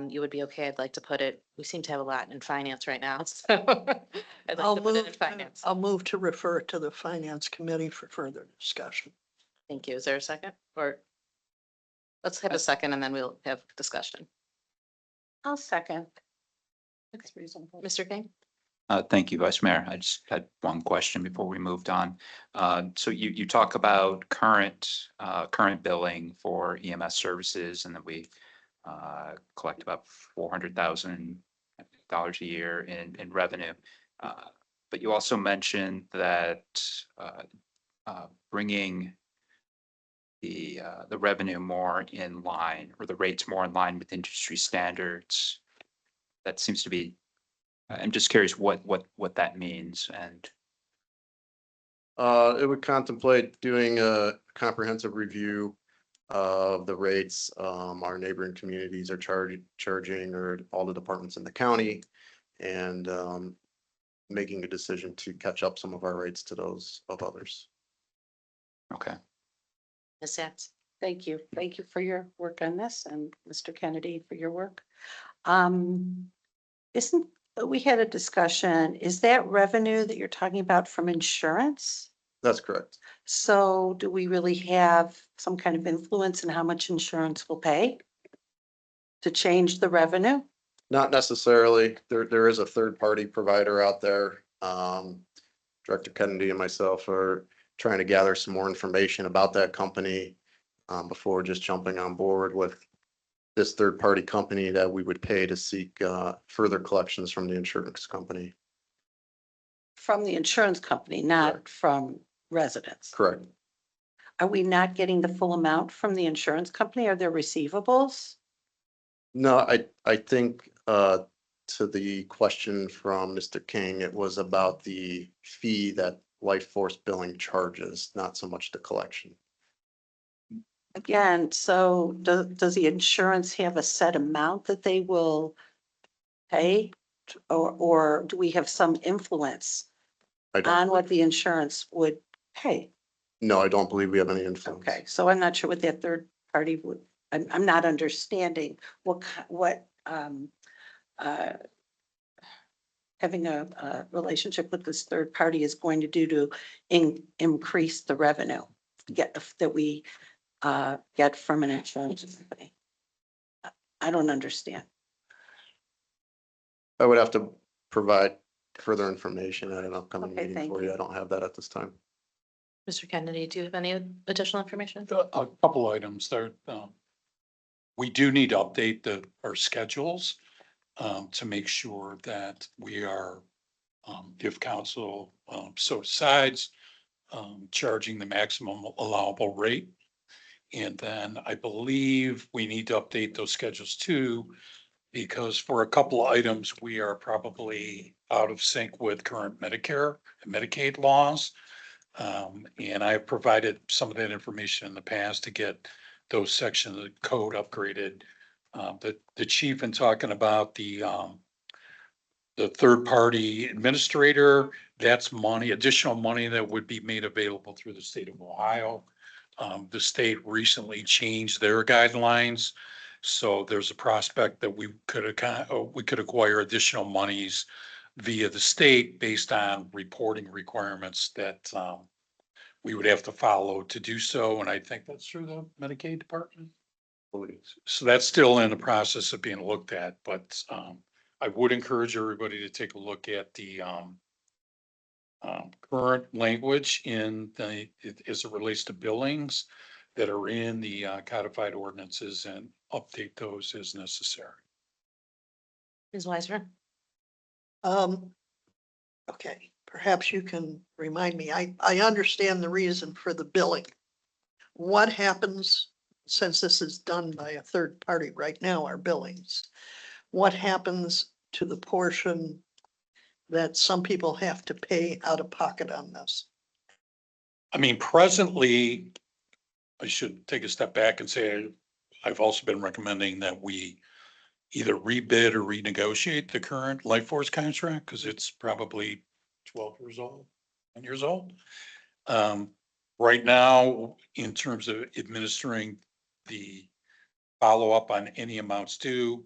you would be okay, I'd like to put it, we seem to have a lot in finance right now, so I'd like to put it in finance. I'll move to refer to the Finance Committee for further discussion. Thank you. Is there a second? Or let's have a second and then we'll have discussion. I'll second. That's reasonable. Mr. King? Thank you, Vice Mayor. I just had one question before we moved on. So you talk about current billing for EMS services and that we collect about $400,000 a year in revenue. But you also mentioned that bringing the revenue more in line, or the rates more in line with industry standards. That seems to be, I'm just curious what that means. And it would contemplate doing a comprehensive review of the rates our neighboring communities are charging, or all the departments in the county, and making a decision to catch up some of our rates to those of others. okay. Ms. Sats? Thank you. Thank you for your work on this, and Mr. Kennedy for your work. We had a discussion, is that revenue that you're talking about from insurance? That's correct. So do we really have some kind of influence in how much insurance will pay to change the revenue? Not necessarily. There is a third-party provider out there. Director Kennedy and myself are trying to gather some more information about that company before just jumping on board with this third-party company that we would pay to seek further collections from the insurance company. From the insurance company, not Correct. from residents? Correct. Are we not getting the full amount from the insurance company? Are there receivables? No, I think to the question from Mr. King, it was about the fee that Life Force Billing charges, not so much the collection. Again, so does the insurance have a set amount that they will pay or do we have some influence I don't, on what the insurance would pay? no, I don't believe we have any influence. Okay, so I'm not sure what that third party would, I'm not understanding having a relationship with this third party is going to do to increase the revenue that we get from an insurance company. I don't understand. I would have to provide further information at an upcoming Okay, meeting thank for you. you. I don't have that at this time. Mr. Kennedy, do you have any additional information? A couple items there. We do need to update our schedules to make sure that we are, if council so decides, charging the maximum allowable rate. And then I believe we need to update those schedules too, because for a couple of items, we are probably out of sync with current Medicare and Medicaid laws. And I have provided some of that information in the past to get those sections of the code upgraded. The chief in talking about the third party administrator, that's money, additional money that would be made available through the state of Ohio. The state recently changed their guidelines. So there's a prospect that we could acquire additional monies via the state based on reporting requirements that we would have to follow to do so. And I think that's through the Medicaid department. So that's still in the process of being looked at, but I would encourage everybody to take a look at the current language as it relates to billings that are in the codified ordinances and update those as necessary. Ms. Weiser? Okay, perhaps you can remind me. I understand the reason for the billing. What happens, since this is done by a third party right now, our billings? What happens to the portion that some people have to pay out of pocket on this? I mean, presently, I should take a step back and say, I've also been recommending that we either rebid or renegotiate the current Life Force contract, because it's probably 12 years old, 10 years old. Right now, in terms of administering the follow-up on any amounts due,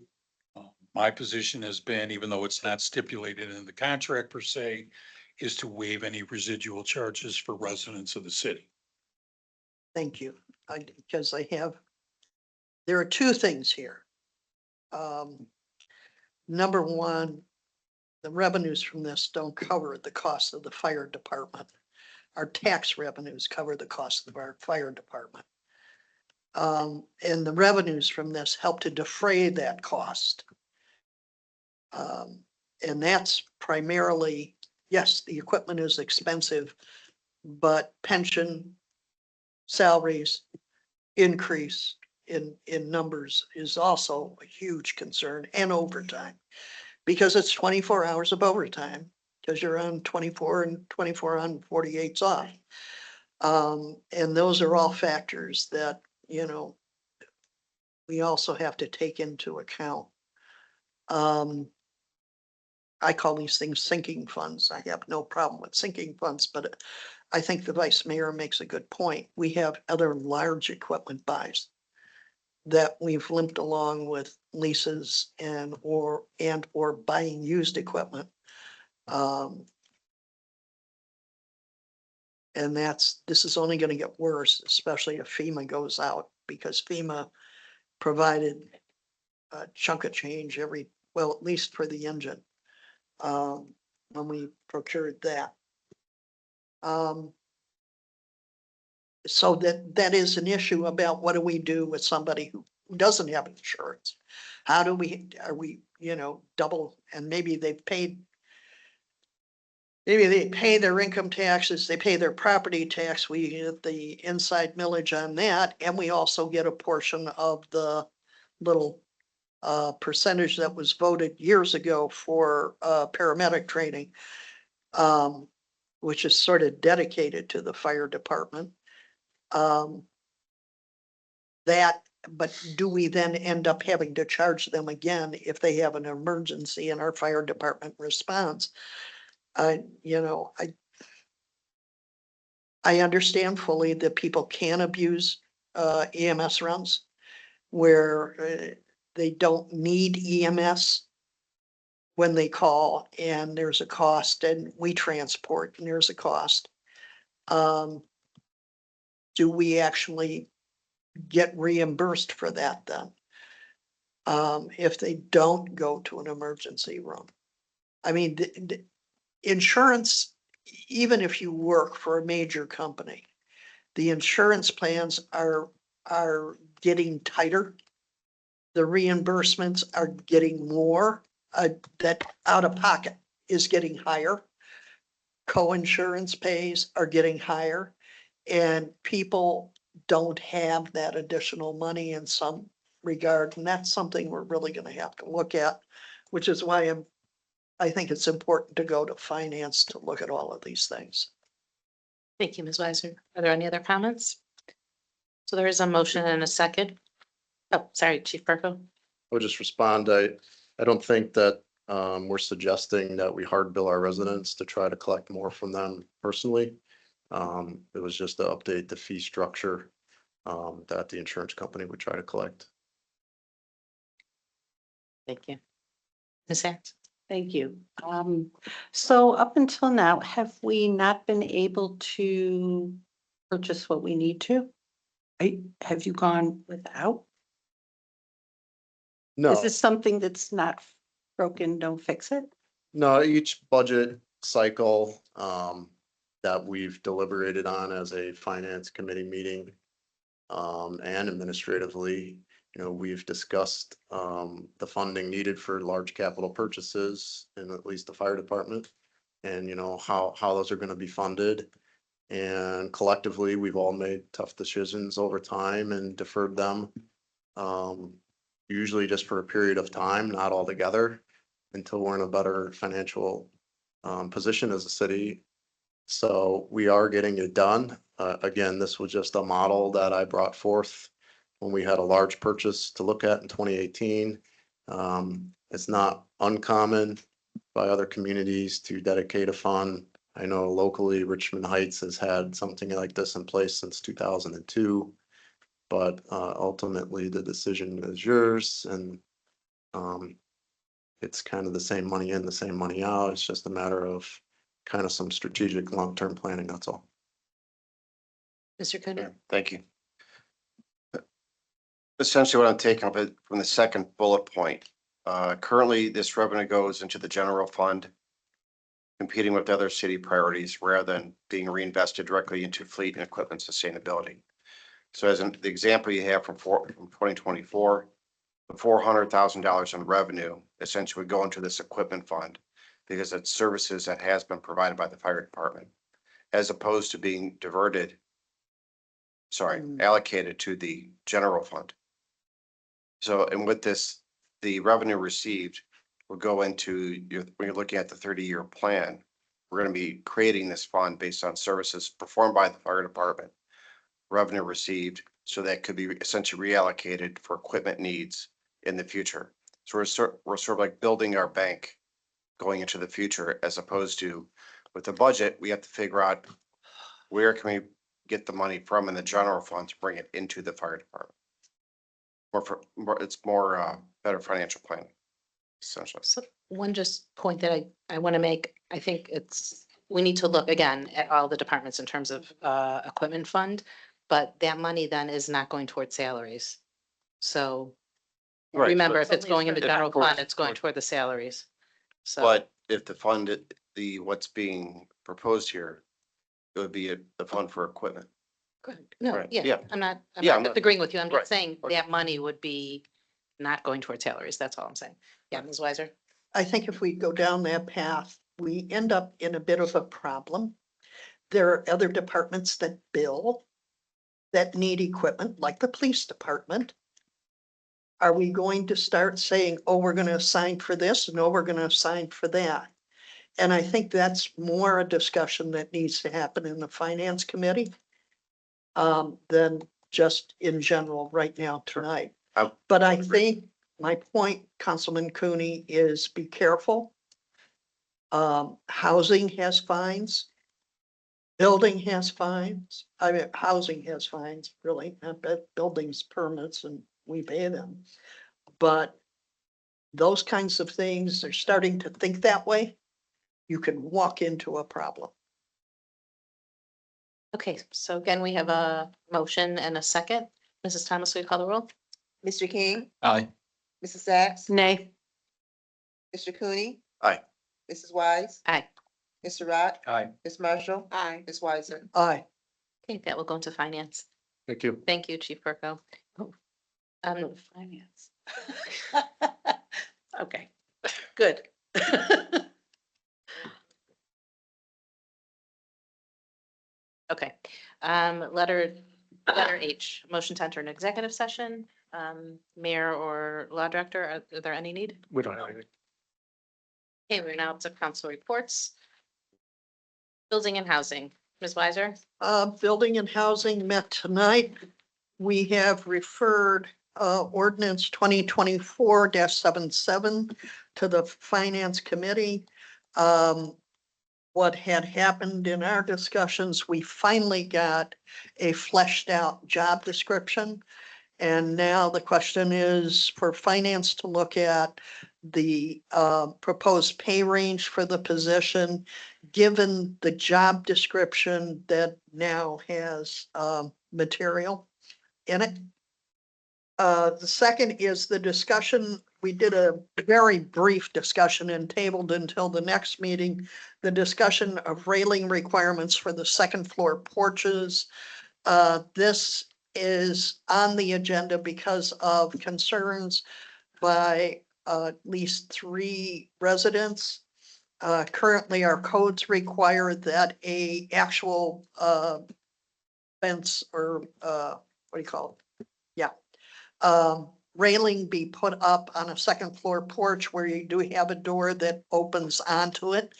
my position has been, even though it's not stipulated in the contract per se, is to waive any residual charges for residents of the city. Thank you. Because there are two things here. Number one, the revenues from this don't cover the cost of the fire department. Our tax revenues cover the cost of our fire department. And the revenues from this help to defray that cost. And that's primarily, yes, the equipment is expensive, but pension, salaries increase in numbers is also a huge concern, and overtime. Because it's 24 hours of overtime, because you're on 24 and 24 on 48's off. And those are all factors that, we also have to take into account. I call these things sinking funds. I have no problem with sinking funds, but I think the vice mayor makes a good point. We have other large equipment buys that we've limped along with leases and or buying used equipment. And this is only going to get worse, especially if FEMA goes out, because FEMA provided a chunk of change at least for the engine, when we procured that. So that is an issue about what do we do with somebody who doesn't have insurance? Are we, double, and maybe they pay their income taxes, they pay their property tax, we get the inside millage on that, and we also get a portion of the little percentage that was voted years ago for paramedic training, which is sort of dedicated to the fire department. That but do we then end up having to charge them again if they have an emergency and our fire department responds? You know, I understand fully that people can abuse EMS runs where they don't need EMS when they call and there's a cost and we transport and there's a cost. Do we actually get reimbursed for that then? If they don't go to an emergency room? I mean, the insurance, even if you work for a major company, the insurance plans are getting tighter. The reimbursements are getting more, that out of pocket is getting higher. Co-insurance pays are getting higher and people don't have that additional money in some regard. And that's something we're really gonna have to look at, which is why I think it's important to go to finance to look at all of these things. Thank you, Ms. Weiser. Are there any other comments? So there is a motion and a second. Oh, sorry, Chief Burko. I would just respond. I don't think that we're suggesting that we hard bill our residents to try to collect more from them personally. It was just to update the fee structure that the insurance company would try to collect. Thank you. Ms. Sands? Thank you. So up until now, have we not been able to purchase what we need to? Have you gone without? No. Is this something that's not broken, don't fix it? No, each budget cycle that we've deliberated on as a finance committee meeting and administratively, you know, we've discussed the funding needed for large capital purchases in at least the fire department and, you know, how those are going to be funded. And collectively, we've all made tough decisions over time and deferred them. Usually just for a period of time, not all together, until we're in a better financial position as a city. So we are getting it done. Again, this was just a model that I brought forth when we had a large purchase to look at in 2018. It's not uncommon by other communities to dedicate a fund. I know locally Richmond Heights has had something like this in place since 2002. But ultimately the decision is yours and it's kind of the same money in, the same money out. It's just a matter of kind of some strategic long-term planning, that's all. Mr. Kuhn? Thank you. Essentially what I'm taking up it from the second bullet point. Currently, this revenue goes into the general fund, competing with other city priorities rather than being reinvested directly into fleet and equipment sustainability. So as the example you have from 2024, the $400,000 in revenue essentially would go into this equipment fund because it's services that has been provided by the fire department, as opposed to being allocated to the general fund. So, and with this, the revenue received will go into when you're looking at the 30-year plan, we're going to be creating this fund based on services performed by the fire department, revenue received, so that could be essentially reallocated for equipment needs in the future. So we're sort of like building our bank going into the future, as opposed to with the budget, we have to figure out where can we get the money from in the general fund to bring it into the fire department. It's more better financial planning, essentially. So one just point that I want to make, I think we need to look again at all the departments in terms of equipment fund, but that money then is not going towards salaries. So Right, remember, but- if it's going into Of general course, fund, it's going of course. toward the salaries. So, But if the fund, what's being proposed here, it would be the fund for equipment. good. No, Right, yeah, yeah. I'm not Yeah, I'm not- disagreeing with you. I'm right, just saying okay. that money would be not going towards salaries. That's all I'm saying. Yeah, Ms. Weiser? I think if we go down that path, we end up in a bit of a problem. There are other departments that bill that need equipment, like the police department. Are we going to start saying, oh, we're gonna assign for this, no, we're gonna assign for that? And I think that's more a discussion that needs to happen in the finance committee than just in general right now tonight. I- But I think my point, Councilman Cooney, is be careful. Housing has fines. Building has fines. I mean, housing has fines, really, not buildings permits and we pay them. But those kinds of things, they're starting to think that way. You can walk into a problem. Okay, so again, we have a motion and a second. Mrs. Thomas, will you call the roll? Mr. King, Aye. Mrs. Sacks, Nay. Mr. Cooney. Aye. Mrs. Wise, Aye. Mr. Rock, Aye. Ms. Marshall. Aye. Ms. Weiser. Aye. Okay, that will go into finance. Thank you. Thank you, Chief Perko. Finance. Okay, good. Okay, letter H, motion to enter an executive session. Mayor or law director, are there any need? We don't have anything. Okay, we're now up to council reports. Building and housing, Ms. Weiser? Building and housing met tonight. We have referred ordinance 2024-77 to the finance committee. What had happened in our discussions, we finally got a fleshed out job description. And now the question is for finance to look at the proposed pay range for the position, given the job description that now has material in it. The second is the discussion. We did a very brief discussion and tabled until the next meeting, the discussion of railing requirements for the second floor porches. This is on the agenda because of concerns by at least 3 residents. Currently, our codes require that a actual fence or what do you call it? Yeah. Railing be put up on a second floor porch where you do have a door that opens onto it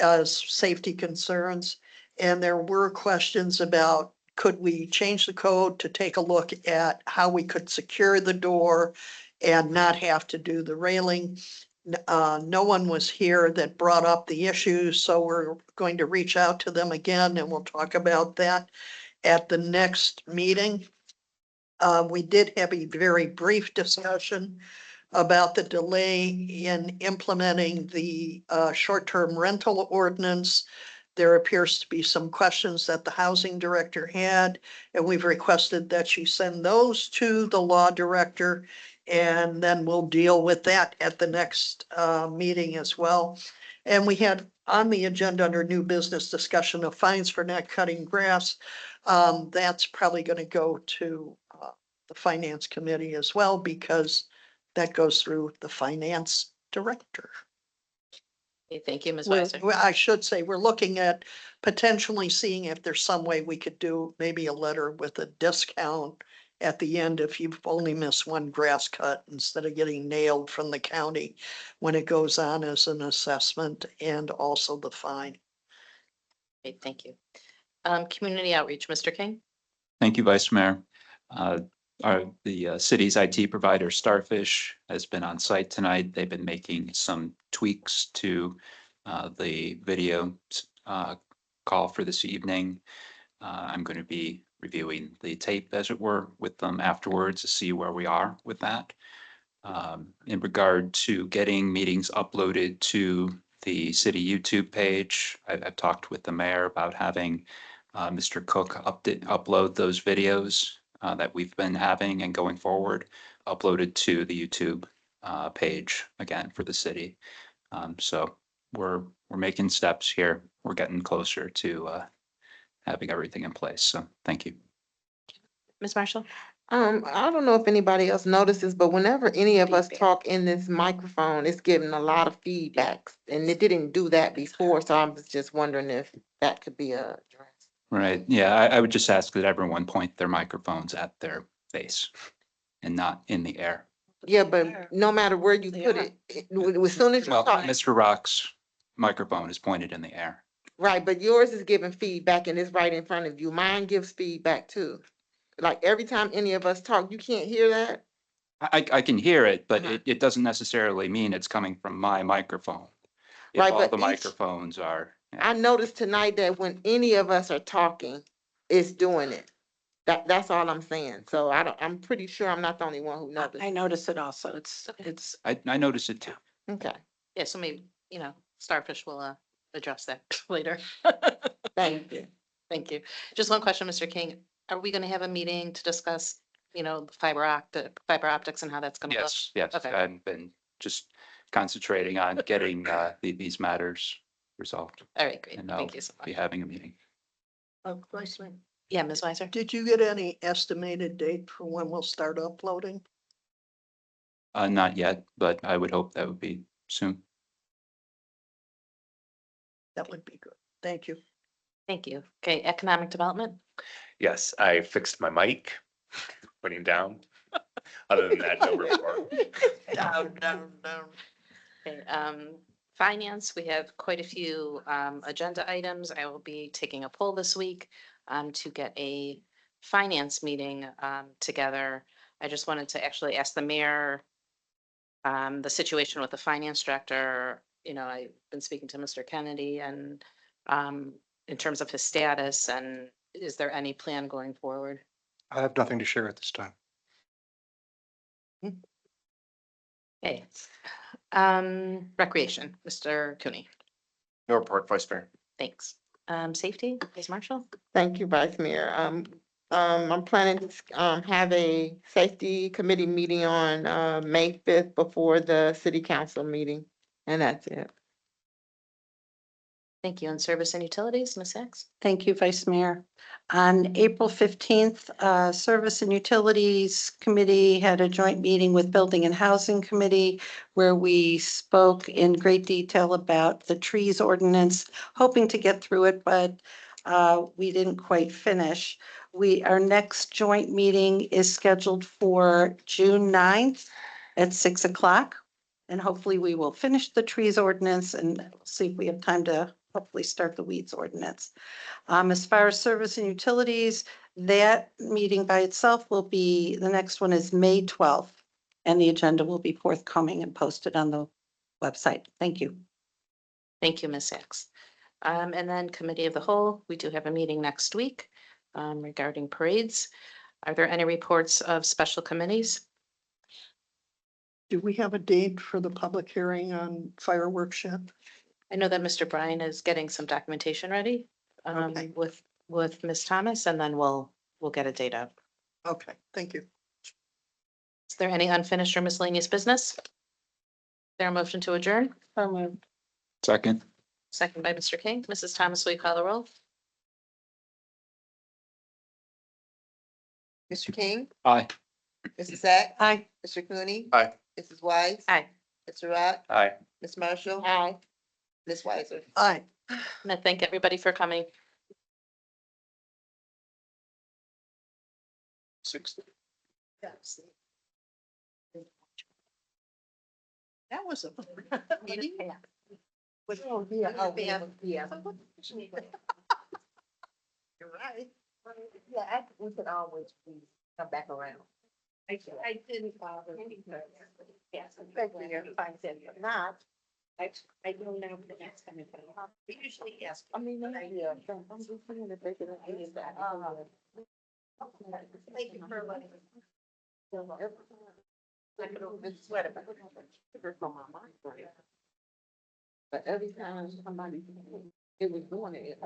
as safety concerns. And there were questions about, could we change the code to take a look at how we could secure the door and not have to do the railing? No one was here that brought up the issue, so we're going to reach out to them again and we'll talk about that at the next meeting. We did have a very brief discussion about the delay in implementing the short-term rental ordinance. There appears to be some questions that the housing director had, and we've requested that she send those to the law director, and then we'll deal with that at the next meeting as well. And we had on the agenda under new business discussion of fines for not cutting grass. That's probably going to go to the finance committee as well, because that goes through the finance director. Okay, thank you, Ms. Well, Weiser. I should say, we're looking at potentially seeing if there's some way we could do maybe a letter with a discount at the end if you've only missed one grass cut instead of getting nailed from the county when it goes on as an assessment and also the fine. Okay, thank you. Community outreach, Mr. King? Thank you, Vice Mayor. The city's IT provider Starfish has been on site tonight. They've been making some tweaks to the video call for this evening. I'm going to be reviewing the tape, as it were, with them afterwards to see where we are with that. In regard to getting meetings uploaded to the city YouTube page, I've talked with the mayor about having Mr. Cook upload those videos that we've been having and going forward, uploaded to the YouTube page again for the city. So we're making steps here. We're getting closer to having everything in place. So thank you. Ms. Marshall? I don't know if anybody else notices, but whenever any of us talk in this microphone, it's giving a lot of feedbacks. And it didn't do that before, so I was just wondering if that could be addressed. Right. Yeah, I would just ask that everyone point their microphones at their face and not in the air. Yeah, but no matter where you put it, as soon as you Well, talk, Mr. Rock's microphone is pointed in the air. right, but yours is giving feedback and it's right in front of you. Mine gives feedback too. Like every time any of us talk, you can't hear that? I can hear it, but Uh-huh. it doesn't necessarily mean it's coming from my microphone. If Right, all but the each- microphones are, yeah. I noticed tonight that when any of us are talking, it's doing it. That's all I'm saying. So I'm pretty sure I'm not the only one who noticed. I notice it also. It's, I noticed it too. Okay, Yeah, so maybe, Starfish will address that later. thank you. Thank you. Just one question, Mr. King. Are we going to have a meeting to discuss, the fiber optics and how that's going to look? Yes, yes. Okay. I've been just concentrating on getting these matters resolved. All right, great. And I'll Thank you so be much. having a meeting. Vice Mayor, Yeah, Ms. Weiser? did you get any estimated date for when we'll start uploading? Not yet, but I would hope that would be soon. That would be good. Thank you. Thank you. Okay, economic development? Yes, I fixed my mic, putting down. Other than that, no report. Down, down, down. Okay, finance, we have quite a few agenda items. I will be taking a poll this week to get a finance meeting together. I just wanted to actually ask the mayor the situation with the finance director. I've been speaking to Mr. Kennedy and in terms of his status, and is there any plan going forward? I have nothing to share at this time. Okay. Recreation, Mr. Cooney, No report, Vice Mayor. thanks. Safety, Ms. Marshall? Thank you, Vice Mayor. I'm planning to, have a safety committee meeting on, May 5th before the city council meeting, and that's it. Thank you. And service and utilities, Ms. Sacks? thank you, Vice Mayor. On April 15th, Service and Utilities Committee had a joint meeting with Building and Housing Committee where we spoke in great detail about the trees ordinance, hoping to get through it, but we didn't quite finish. Our next joint meeting is scheduled for June 9th at 6 o'clock. And hopefully we will finish the trees ordinance and see if we have time to hopefully start the weeds ordinance. As far as service and utilities, that meeting by itself will be, the next one is May 12th. And the agenda will be forthcoming and posted on the website. Thank you. Thank you, Ms. Sacks. And then committee of the whole, we do have a meeting next week regarding parades. Are there any reports of special committees? Do we have a date for the public hearing on fireworks yet? I know that Mr. Bryan is getting some documentation ready Okay. with Ms. Thomas, and then we'll get a date out. Okay, thank you. Is there any unfinished or miscellaneous business? Is there a motion to adjourn? Second. Second by Mr. King. Mrs. Thomas, will you call the roll? Mr. King, Aye. Mrs. Sack, Aye. Mr. Cooney. Aye. Mrs. Wise. Aye. Mr. Rock, Aye. Ms. Marshall. Aye. Ms. Weiser. Aye. And I thank everybody for coming. 6. That was a meeting. With- Oh, yeah. You're right. Yeah, we could always come back around. I didn't bother. Yes, especially if I said not. I don't know the next time. We usually ask. I mean, yeah, I'm just saying that they could have used that. Thank you for letting But every time somebody, it was doing it.